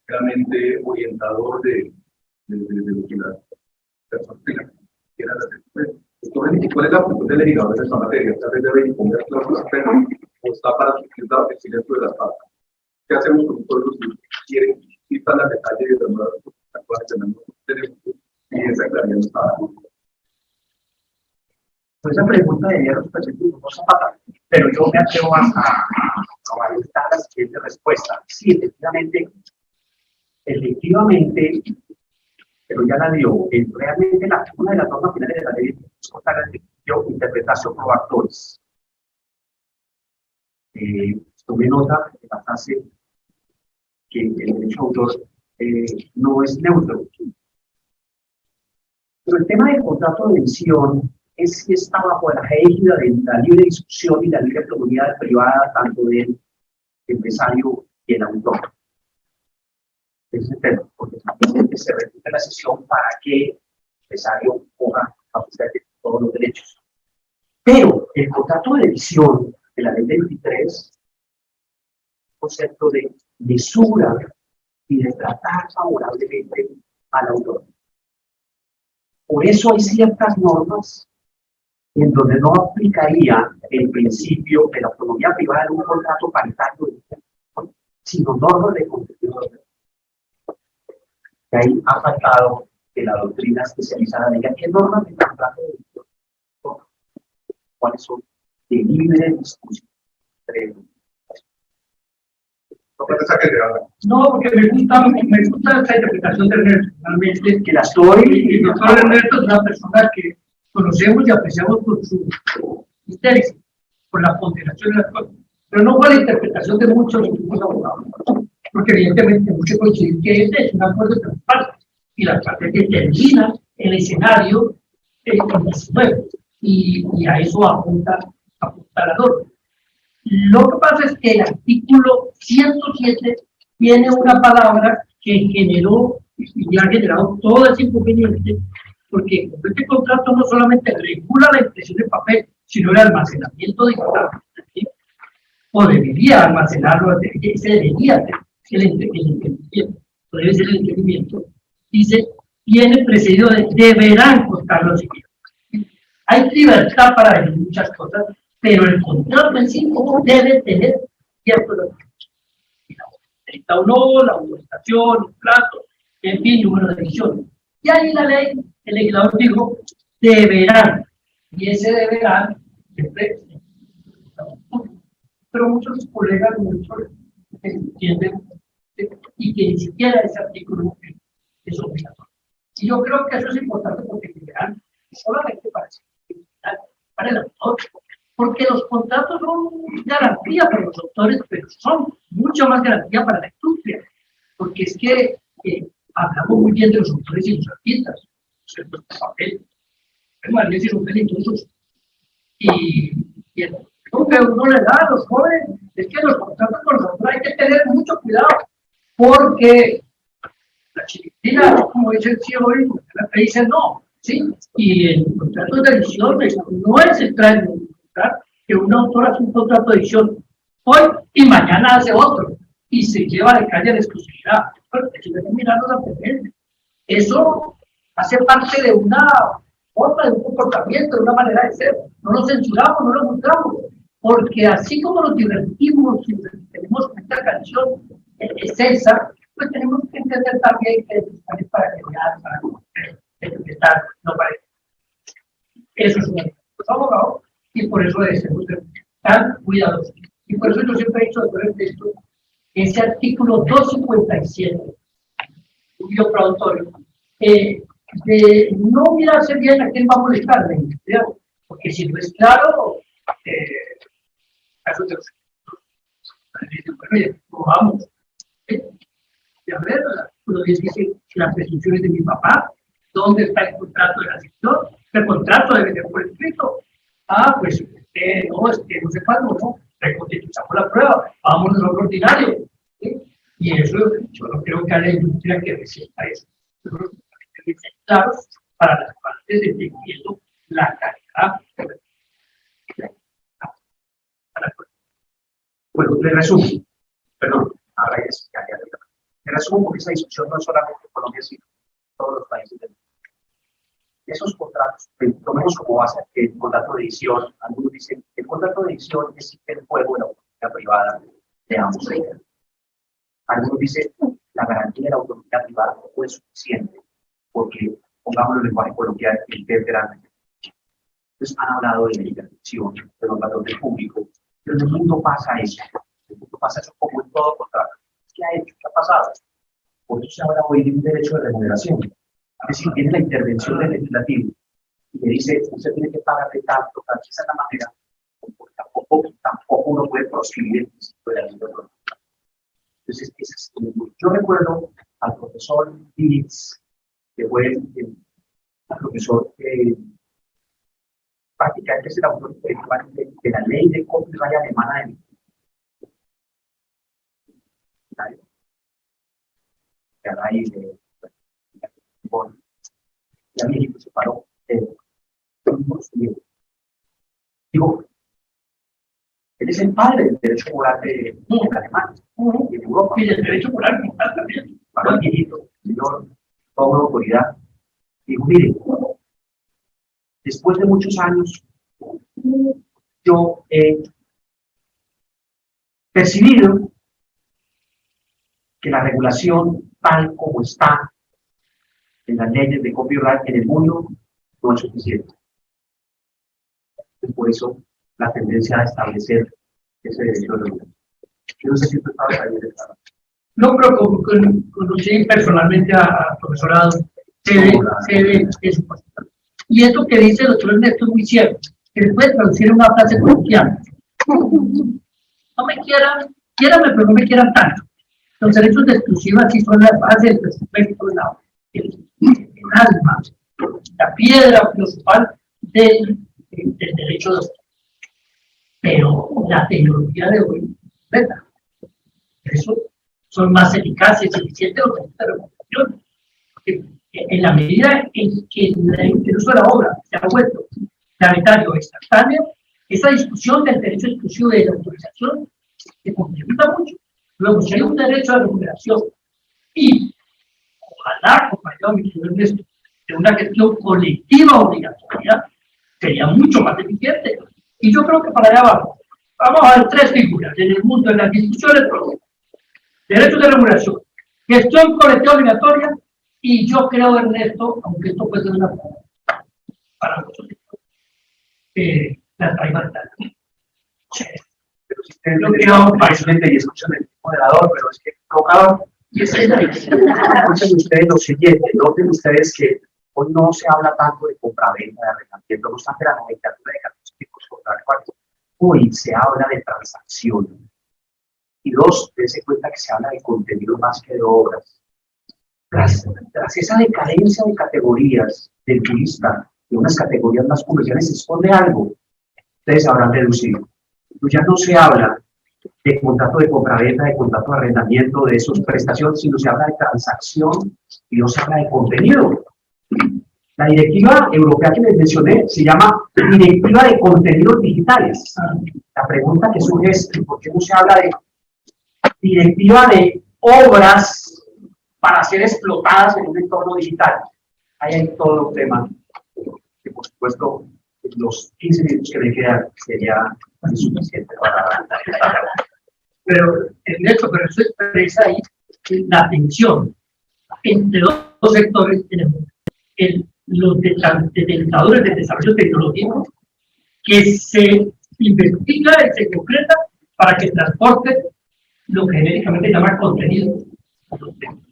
realmente orientador de lo que la persona quiera hacer. Entonces, ¿cuál es la función del legislador en esta materia? ¿Tal vez debe imponer cláusulas penales o está para suscribir el silencio de las partes? ¿Qué hacemos con todos los que quieren quitar los detalles de las nuevas actuales y esa claridad no está? Pues esa pregunta debería responder a Zapata, pero yo me atrevo a validar la siguiente respuesta. Sí, efectivamente, pero ya la dio. Realmente una de las normas finales de la ley es contar el interpretación por actores. Tomé nota de la frase que el derecho autor no es neutro. Pero el tema del contrato de edición es que está bajo la égida de la libre discusión y la libre propiedad privada tanto del empresario y el autor. Ese tema, porque se repite la sesión para que el empresario coja a usted todos los derechos. Pero el contrato de edición de la ley 23, concepto de mesura y de tratar favorablemente al autor. Por eso hay ciertas normas en donde no aplicaría el principio de la autonomía privada en un contrato paritario, sino normas de competidor. Y ahí ha faltado que la doctrina especializada diga qué normas de contrato de edición, cuáles son de libre discusión. No, porque me gusta esa interpretación de Ernesto, realmente, Que la estoy. y el doctor Ernesto es una persona que conocemos y apreciamos por su misterio, por la ponderación de las cosas, pero no fue la interpretación de muchos abogados, porque evidentemente muchos coinciden que este es un acuerdo de las partes, y las partes determinan el escenario en 19, y a eso apunta la norma. Lo que pasa es que el artículo 107 tiene una palabra que generó y ha generado todo ese inconveniente, porque este contrato no solamente regula la impresión de papel, sino el almacenamiento digital, ¿sí? O debería almacenarlo, ese debería ser el entendimiento, o debe ser el entendimiento. Dice, viene precedido de deberán constar los siguientes. Hay libertad para decir muchas cosas, pero el contrato en sí debe tener ciertos requisitos. La no, la autorización, el plazo, en fin, número de ediciones. Y ahí la ley, el legislador dijo, deberán. Y ese deberán, siempre, pero muchos colegas, muchos entienden y que ni siquiera ese artículo es obligatorio. Y yo creo que eso es importante porque deberán solamente para el autor, porque los contratos son garantía para los autores, pero son mucho más garantía para la industria, porque es que hablamos muy bien de los autores y los artistas, los papel, y los peligrosos, y el que uno le da a los jóvenes es que los contratos con los autores hay que tener mucho cuidado, porque la chiquitina, como dice el ciego, la que dice no, ¿sí? Y el contrato de edición no es el traer que un autor hace un contrato de edición hoy y mañana hace otro y se lleva de calle la exclusividad. Eso hace parte de una forma, de un comportamiento, de una manera de ser. No lo censuramos, no lo juzgamos, porque así como nos divertimos y tenemos esta canción excelsa, pues tenemos que entender también que es para crear, para estar, no para eso es un abogado. Y por eso debemos ser tan cuidadosos. Y por eso yo siempre he dicho después de esto, ese artículo 257, yo productorio, de no mirarse bien a quién va a molestar, porque si no es claro, caso de los vamos. A ver, lo que dice las presunciones de mi papá, ¿dónde está el contrato de la sección? El contrato debe ser por escrito. Pues no, es que no se cuándo, ¿no? Reconstituyamos la prueba, vamos a lo ordinario. ¿Sí? Y eso yo no creo que a la industria que resista eso. Claros para las partes defendiendo la calidad. Bueno, le resumo. Perdón, ahora ya. Le resumo porque esa discusión no es solamente en Colombia, sino en todos los países del mundo. Esos contratos, tomemos como base el contrato de edición. Algunos dicen que el contrato de edición es el juego de la autonomía privada de ambos. Algunos dicen la garantía de la autonomía privada no es suficiente, porque, pongámoslo en lenguaje coloquial, el PEP grande. Entonces han hablado de la intervención de los valores públicos, pero en el mundo pasa eso. En el mundo pasa eso como en todo contrato. ¿Qué ha hecho? ¿Qué ha pasado? Por eso se habla hoy de un derecho de remuneración. Es decir, tiene la intervención del legislativo y le dice, usted tiene que pagarle tanto, esa es la manera, porque tampoco uno puede proscribir el principio de la ley de autonomía. Entonces, yo recuerdo al profesor Dilitz, que fue el profesor prácticamente es el autor de la ley de copyright alemana de y a México se paró digo, él es el padre del derecho moral de Alemania y de Europa. Y el derecho moral también. Paró el viejito, señor, toda autoridad. Digo, mire, después de muchos años yo he percibido que la regulación tal como está en las leyes de copyright en el mundo no es suficiente. Por eso la tendencia a establecer ese derecho de regulación. Yo no sé si tú estabas ahí. No, pero conocí personalmente al profesorado, se ve eso. Y esto que dice el doctor Ernesto es muy cierto, que se puede traducir en una frase coloquial. No me quieran, quiéranme, pero no me quieran tanto. Los derechos de exclusiva sí son la base del presupuesto, el alma, la piedra filosofal del derecho de autor. Pero la tecnología de hoy, ¿verdad? Eso son más eficaces y eficientes los derechos de regulación. Porque en la medida en que el uso de la obra se ha vuelto planetario, instantáneo, esa discusión del derecho exclusivo de la autorización se complementa mucho. Luego, si hay un derecho de regulación y ojalá, acompañado de una gestión colectiva obligatoria, sería mucho más eficiente. Y yo creo que para allá vamos a ver tres figuras en el mundo, en las discusiones: derechos de regulación, gestión colectiva obligatoria, y yo creo, Ernesto, aunque esto puede ser una para muchos, la traimantal. Pero si ustedes lo que parcialmente y escuchan el moderador, pero es que tocaba, y es escuchen ustedes lo siguiente, noten ustedes que hoy no se habla tanto de compraventa, de arrendamiento, no obstante la nomenclatura de cargos típicos contractuales. Hoy se habla de transacción. Y dos, dense cuenta que se habla de contenido más que de obras. Tras esa decadencia de categorías del turista, de unas categorías más comerciales, se esconde algo. Ustedes habrán deducido. Pues ya no se habla de contrato de compraventa, de contrato de arrendamiento, de esos prestaciones, sino se habla de transacción y no se habla de contenido. La directiva europea que les mencioné se llama Directiva de Contenidos Digitales. La pregunta que surge es: ¿por qué no se habla de directiva de obras para ser explotadas en un entorno digital? Ahí hay todo un tema que, por supuesto, los 15 minutos que me quedan sería insuficiente para Pero, Ernesto, pero eso expresa ahí la tensión entre dos sectores en el mundo. Los determinadores de desarrollo tecnológico, que se investiga y se concreta para que transporte lo que genéricamente se llama contenido.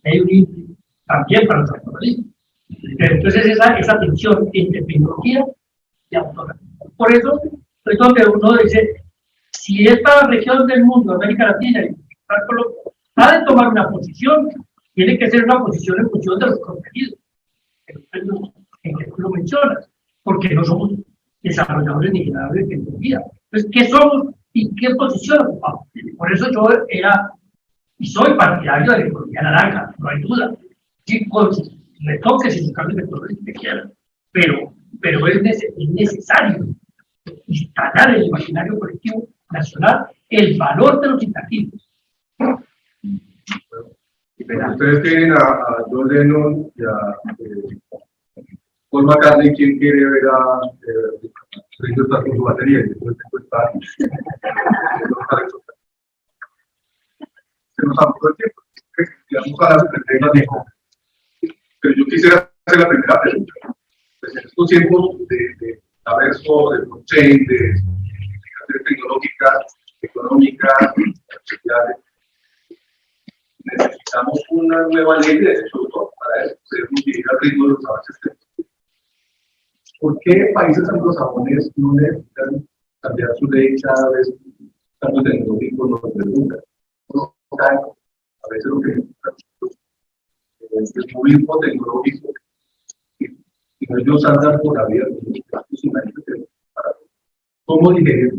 Hay un también para los autores. Entonces esa tensión entre tecnología y autor. Por eso es donde uno dice, si esta región del mundo, América Latina, ha de tomar una posición, tiene que ser una posición en función de los contenidos en que tú lo mencionas, porque no somos desarrolladores ni generadores de tecnología. Entonces, ¿qué somos y qué posición ocupamos? Por eso yo era y soy partidario de la economía naranja, no hay duda, y con sus retoques y sus cambios de colores que quieran, pero es necesario instalar en el imaginario colectivo nacional el valor de los intangibles. Ustedes tienen a John Lennon y a Paul McCartney. ¿Quién quiere ver a Ringo Starr con su batería? Y después se nos ha pasado el tiempo. Digamos a la secretaria dijo, pero yo quisiera hacer la primera pregunta. Pues en estos tiempos de metaverso, de blockchain, de implicaciones tecnológicas, económicas, sociales, necesitamos una nueva ley de derechos de autor para poder vivir al ritmo de los avances tecnológicos. ¿Por qué países anglosajones no necesitan cambiar su ley cada vez cambios tecnológicos nos preguntan? A veces lo que necesitamos es el movilismo tecnológico y ellos andan por la vida para cómo digerir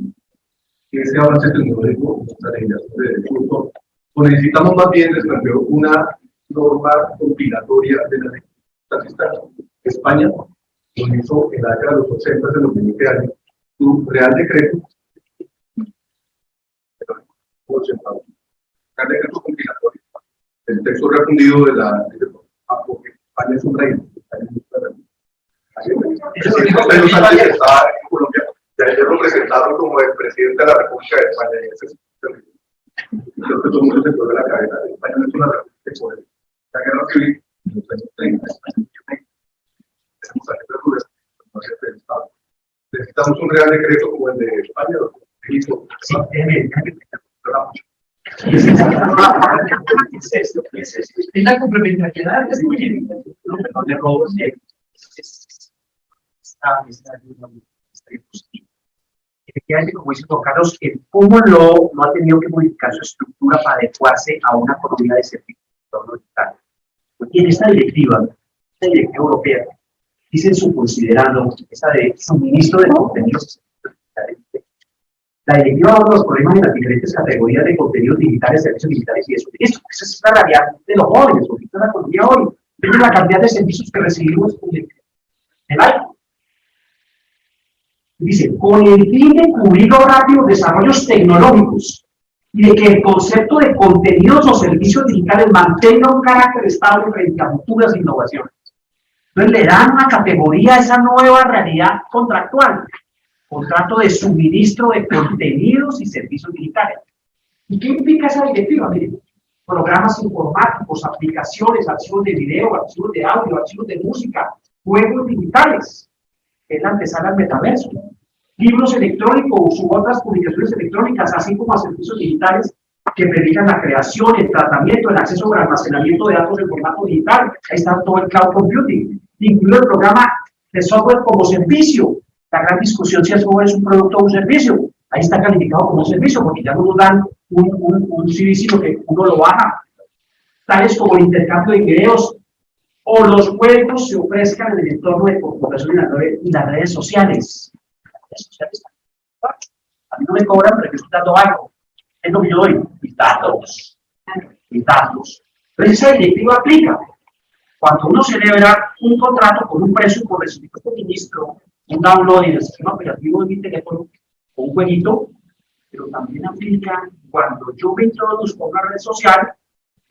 ese avance tecnológico en nuestra legislación de derechos de autor. O necesitamos más bien, les planteo, una norma compilatoria de la legislación. España lo hizo en la década de los 80, de los 20 años, un real decreto, real decreto compilatorio, el texto refundido de la porque España es un reino. Eso es lo que estaba en Colombia, ya es ayer lo presentaron como el presidente de la República de España. Y ese es, creo que todo el mundo se pone la cabeza. España no es una república por la guerra civil en los años 30. Necesitamos un real decreto como el de España. Sí, Es la complementariedad, es muy evidente. de robos efectivamente, como dice don Carlos, el cómo no ha tenido que modificar su estructura para adecuarse a una economía de servicios digital. Y en esta directiva europea, dicen su considerando, esta de suministro de contenidos digitales. La directiva aborda los problemas de las diferentes categorías de contenidos digitales, servicios digitales y de suministro. Esa es la realidad de los jóvenes, porque esta es la economía hoy. Miren la cantidad de servicios que recibimos en el año. Dice, con el fin de cubrir los rápidos desarrollos tecnológicos y de que el concepto de contenidos o servicios digitales mantenga un carácter estable frente a futuras innovaciones. Entonces le dan una categoría a esa nueva realidad contractual. Contrato de suministro de contenidos y servicios digitales. ¿Y qué implica esa directiva? Miren, programas informáticos, aplicaciones, archivos de video, archivos de audio, archivos de música, juegos digitales, que es la antesala al metaverso, libros electrónicos u otras publicaciones electrónicas, así como a servicios digitales que permitan la creación, el tratamiento, el acceso o el almacenamiento de datos en formato digital. Ahí está todo el cloud computing, incluido el programa de software como servicio. La gran discusión si el software es un producto o un servicio. Ahí está calificado como un servicio, porque ya no nos dan un CV, sino que uno lo baja. Tales como el intercambio de videos o los juegos se ofrezcan en el entorno de computación y las redes sociales. Las redes sociales a mí no me cobran, pero yo estoy dando algo. Es lo que yo doy, mis datos. Mis datos. Entonces esa directiva aplica. Cuando uno celebra un contrato con un precio por recibir este suministro, un downloading del sistema operativo de mi teléfono o un jueguito, pero también aplica cuando yo me introduzco a una red social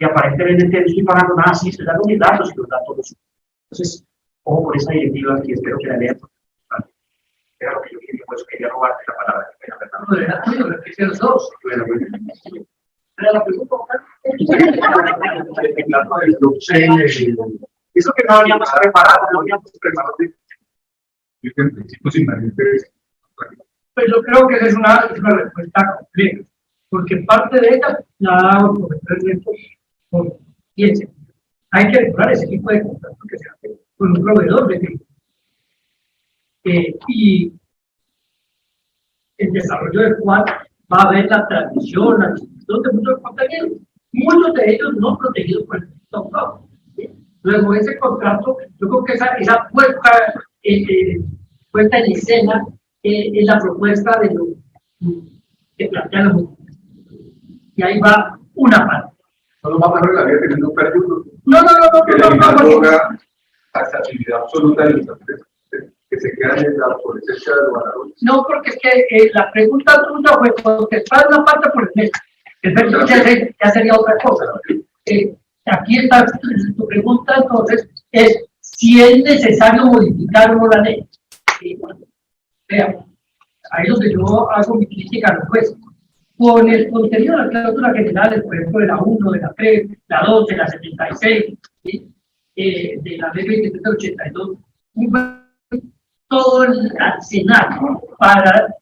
y aparentemente no estoy pagando nada, sí, estoy dando mis datos y los datos los subo. Entonces, ojo por esa directiva y espero que la lean. Era lo que yo quería, por eso quería robarte la palabra. Los dos. Era la pregunta. Eso que no habíamos preparado, no habíamos preparado. Yo en principio sin nadie interesa. Pues yo creo que esa es una respuesta compleja, porque parte de ella la ha dado el profesor Ernesto. Fíjense, hay que regular ese tipo de contratos que se hace con un proveedor de tiempo. Y el desarrollo del cual va a haber la transmisión, la distribución de muchos contenidos, muchos de ellos no protegidos por el autor. Luego ese contrato, yo creo que esa puesta en escena es la propuesta de lo que plantean los movimientos. Y ahí va una parte. Solo vamos a ver la vida teniendo perdido. No. Una accesibilidad absoluta de los empresas que se quedan en la obsolescencia de los valores. No, porque es que la pregunta tuya fue contestar una parte por el resto. El resto ya sería otra cosa. Aquí está tu pregunta, entonces, es si es necesario modificar o no la ley. Vean, ahí es donde yo hago mi crítica a los jueces. Con el contenido de las cláusulas generales, por ejemplo, de la 1, de la 3, la 2, de la 76, ¿sí? De la ley 2382, todo el arsenal para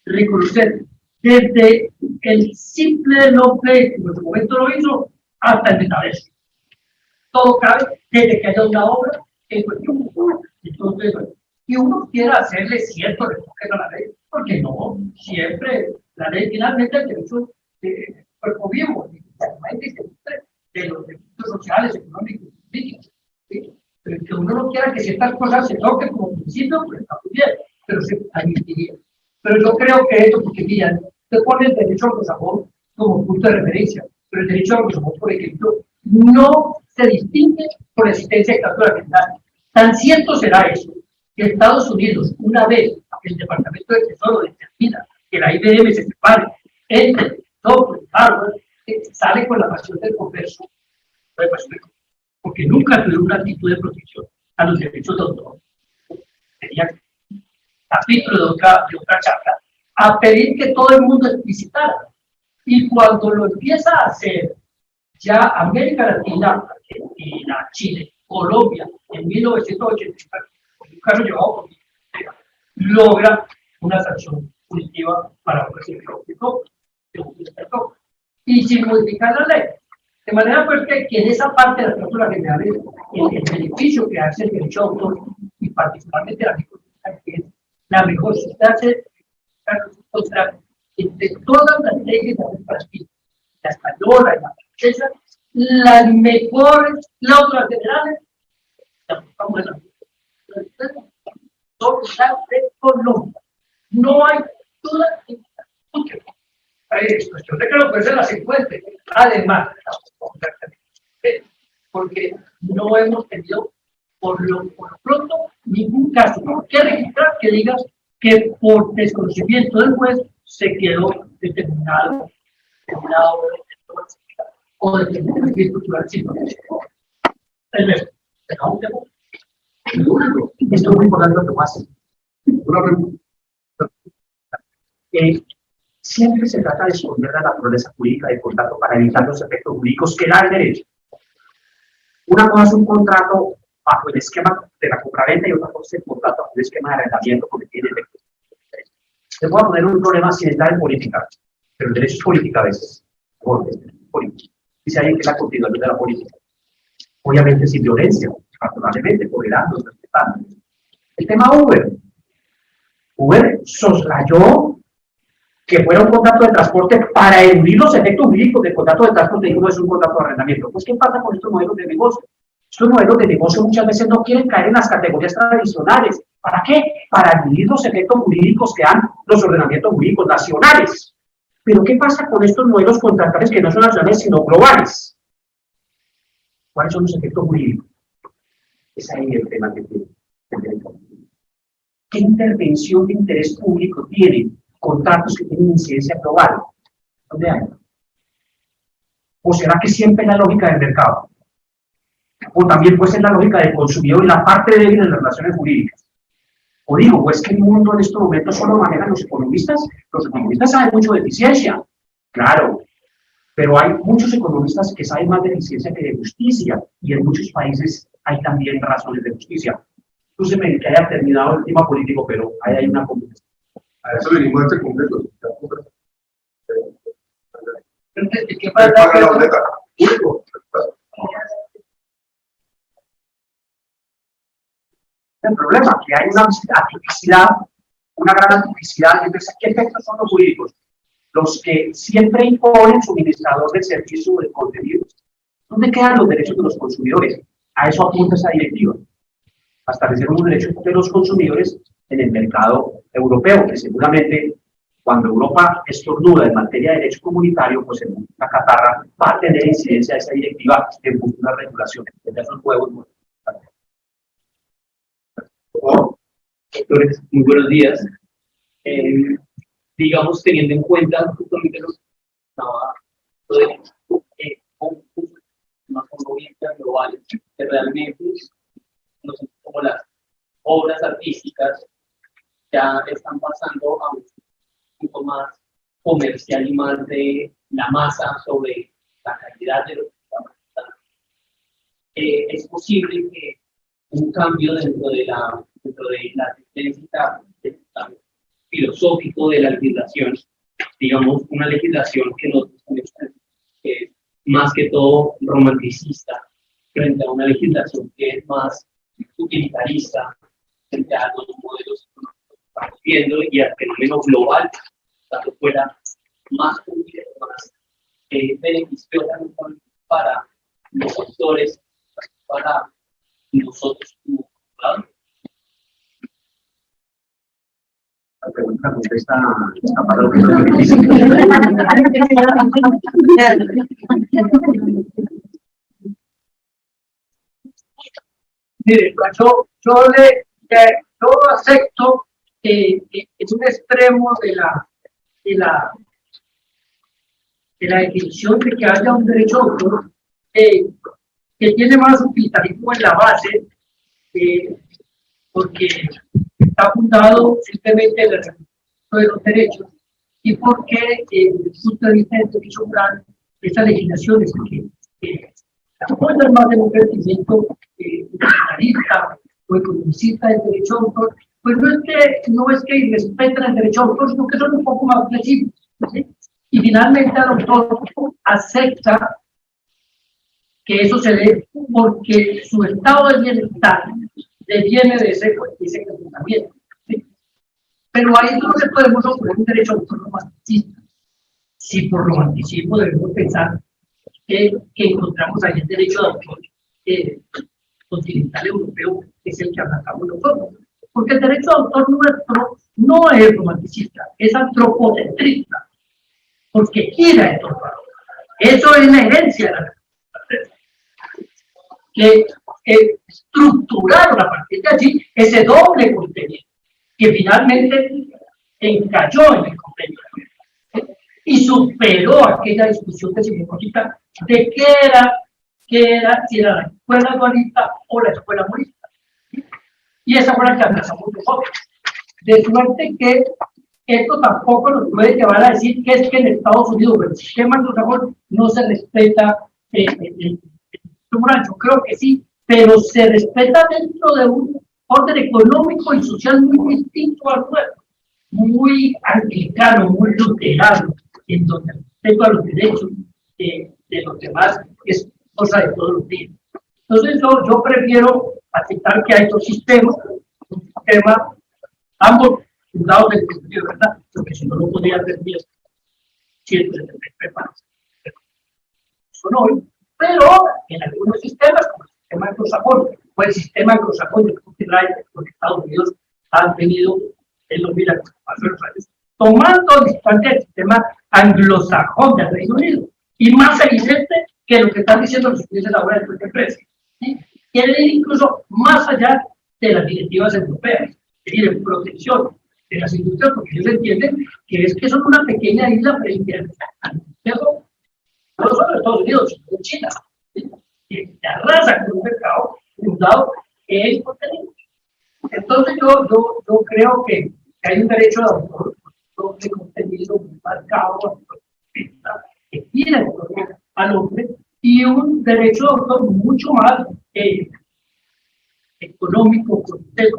reconocer desde el simple no play, como en su momento lo hizo, hasta el metaverso. Todo cabe desde que haya una obra en cuestión. Entonces, y uno quiera hacerle cierto retoque a la ley, porque no, siempre la ley finalmente el derecho de cuerpo vivo, de los derechos sociales, económicos, políticos. ¿Sí? Pero que uno no quiera que ciertas cosas se toquen como principio, pues está muy bien, pero se admitiría. Pero yo creo que esto, porque mira, usted pone el derecho al desamor como punto de referencia, pero el derecho al desamor, por ejemplo, no se distingue por la existencia de cláusula general. Tan cierto será eso, que Estados Unidos, una vez el Departamento de Tesoro determina que la IBM se separe entre software y hardware, sale con la pasión del comercio, porque nunca tuvieron un tipo de protección a los derechos de autor. capítulo de otra charla, a pedir que todo el mundo explicitara. Y cuando lo empieza a hacer ya América Latina, Argentina, Chile, Colombia, en 1980, un caso llevado por logra una sanción punitiva para un sector y sin modificar la ley. De manera pues que en esa parte de las cláusulas generales, el beneficio que hace el derecho de autor y particularmente la microempresa, que es la mejor sustancia contra entre todas las leyes de la española y la francesa, las mejores cláusulas generales son las de Colombia. No hay duda en es cuestión de que lo pueden las encuentre. Además, porque no hemos tenido por lo pronto ningún caso que registrar que diga que por desconocimiento del juez se quedó determinado o determinado cultural. El resto, esto es muy importante lo que pasa. Una pregunta. Siempre se trata de esconder la naturaleza jurídica del contrato para evitar los efectos jurídicos que da el derecho. Una cosa es un contrato bajo el esquema de la compraventa y otra cosa es el contrato bajo el esquema de arrendamiento porque tiene efectos. Les voy a poner un problema sin entrar en política, pero el derecho es política a veces. Dice alguien que es la continuación de la política. Obviamente sin violencia, razonablemente, tolerando, respetando. El tema Uber. Uber soslayó que fuera un contrato de transporte para eludir los efectos jurídicos del contrato de transporte y no es un contrato de arrendamiento. Pues, ¿qué pasa con estos modelos de negocio? Estos modelos de negocio muchas veces no quieren caer en las categorías tradicionales. ¿Para qué? Para eludir los efectos jurídicos que dan los ordenamientos jurídicos nacionales. Pero, ¿qué pasa con estos modelos contractuales que no son nacionales sino globales? ¿Cuáles son los efectos jurídicos? Es ahí el tema que tiene. ¿Qué intervención de interés público tienen contratos que tienen incidencia global? ¿Dónde hay? ¿O será que siempre es la lógica del mercado? ¿O también puede ser la lógica del consumidor y la parte débil de las relaciones jurídicas? O digo, pues que el mundo en estos momentos solo manejan los economistas. Los economistas saben mucho de eficiencia, claro, pero hay muchos economistas que saben más de eficiencia que de justicia, y en muchos países hay también razones de justicia. No se me que haya terminado el tema político, pero ahí hay una conversación. A eso venimos a este congreso. ¿Qué pasa? El problema es que hay una artificialidad, una gran artificialidad. Entonces, ¿qué efectos son los jurídicos? Los que siempre imponen suministrador del servicio del contenido. ¿Dónde quedan los derechos de los consumidores? A eso apunta esa directiva. A establecer unos derechos de los consumidores en el mercado europeo, que seguramente cuando Europa estornuda en materia de derecho comunitario, pues en la catarra va a tener incidencia de esa directiva en futuras regulaciones. Ya son nuevos. Doctores, muy buenos días. Digamos, teniendo en cuenta justamente lo que estaba más conmovientes globales, que realmente no son como las obras artísticas ya están pasando a un poco más comercial y más de la masa sobre la calidad de lo que estamos dando. Es posible que un cambio dentro de la tendencia filosófico de la legislación, digamos, una legislación que es más que todo romanticista, frente a una legislación que es más utilitarista, frente a los modelos que estamos viendo y al fenómeno global, tanto fuera más útil, más beneficiosa para los autores, para nosotros como jugadores. La pregunta contesta para lo que es muy difícil. Mire, yo acepto en un extremo de la definición de que haya un derecho de autor que tiene más utilitarismo en la base, porque está fundado simplemente en el respeto de los derechos y porque desde el punto de vista del derecho moral, esta legislación es que apoya más de un crecimiento utilitarista o economicista del derecho de autor, pues no es que respeten el derecho de autor, sino que son un poco más flexibles, ¿sí? Y finalmente el autor acepta que eso se dé porque su estado de bienestar deviene de ese comportamiento, ¿sí? Pero ahí es donde podemos ofrecer un derecho de autor romanticista. Si por romanticismo debemos pensar que encontramos ahí el derecho de autor continental europeo, que es el que atacamos nosotros. Porque el derecho de autor nuestro no es romanticista, es antropocentrista, porque gira estos valores. Eso es la herencia de la que estructuraron a partir de allí ese doble contenido, que finalmente encalló en el contenido y superó aquella discusión epistemológica de qué era, si era la escuela dualista o la escuela monista. Y esa fue la que abrazamos nosotros. De suerte que esto tampoco nos puede llevar a decir que es que en Estados Unidos el sistema anglosajón no se respeta el moral. Yo creo que sí, pero se respeta dentro de un orden económico y social muy distinto al nuestro, muy anglicano, muy luterano, en donde el respeto a los derechos de los demás es cosa de todos los días. Entonces yo prefiero aceptar que hay dos sistemas, un sistema, ambos fundados en el principio de verdad, porque si no, no podría haber 173 preparos. Son hoy, pero en algunos sistemas, como el sistema anglosajón o el sistema anglosajón de copyright de los Estados Unidos, han venido en los años, tomando distancia del sistema anglosajón del Reino Unido. Y más evidente que lo que están diciendo los estudios de la obra de la empresa. ¿Sí? Quieren ir incluso más allá de las directivas europeas, es decir, en protección de las industrias, porque ellos entienden que es que son una pequeña isla frente al mundo, no solo de Estados Unidos, sino de China, ¿sí? Que arrasa con un mercado fundado en contenido. Entonces yo creo que hay un derecho de autor de contenido muy marcado, que tiene al hombre, y un derecho de autor mucho más económico,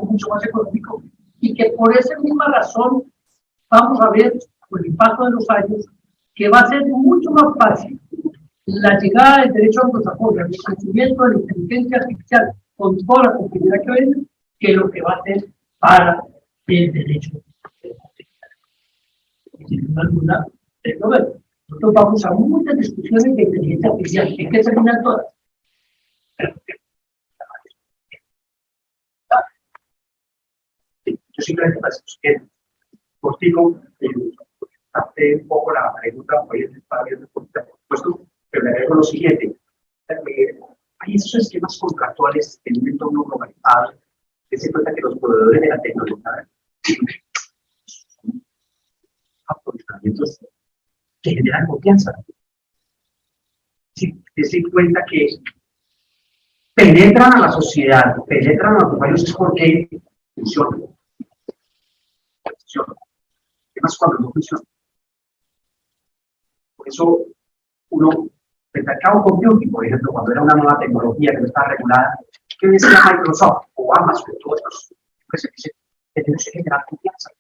mucho más económico, y que por esa misma razón vamos a ver con el paso de los años que va a ser mucho más fácil la llegada del derecho anglosajón, el crecimiento de la inteligencia artificial con toda la complejidad que viene, que lo que va a hacer para el derecho. Sin duda alguna, nosotros vamos a muchas discusiones de inteligencia artificial. ¿En qué terminan todas? Yo simplemente que contigo hace un poco la pregunta, hoy está viendo por supuesto, pero le agrego lo siguiente. Hay esos esquemas contractuales en un entorno globalizado que se cuenta que los proveedores de la tecnología son aprovechamientos que generan confianza. Se cuenta que penetran a la sociedad, penetran a los usuarios, es porque funciona. ¿Qué más cuando no funciona? Por eso, uno, frente al cloud computing, por ejemplo, cuando era una nueva tecnología que no estaba regulada, ¿qué decía Microsoft o Amazon? Todos estos empresas dicen que tenemos que generar confianza.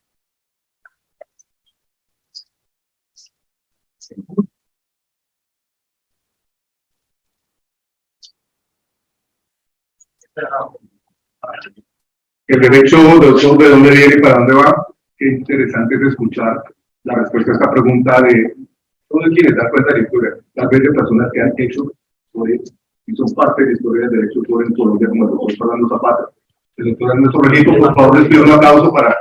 El derecho, doctor, ¿de dónde viene y para dónde va? Qué interesante es escuchar la respuesta a esta pregunta de todos quienes dan cuenta de la historia, tal vez de personas que han hecho y son parte de la historia del derecho autor en Colombia, como el doctor Fernando Zapata. El doctor Ernesto Relito, por favor, les pido un aplauso para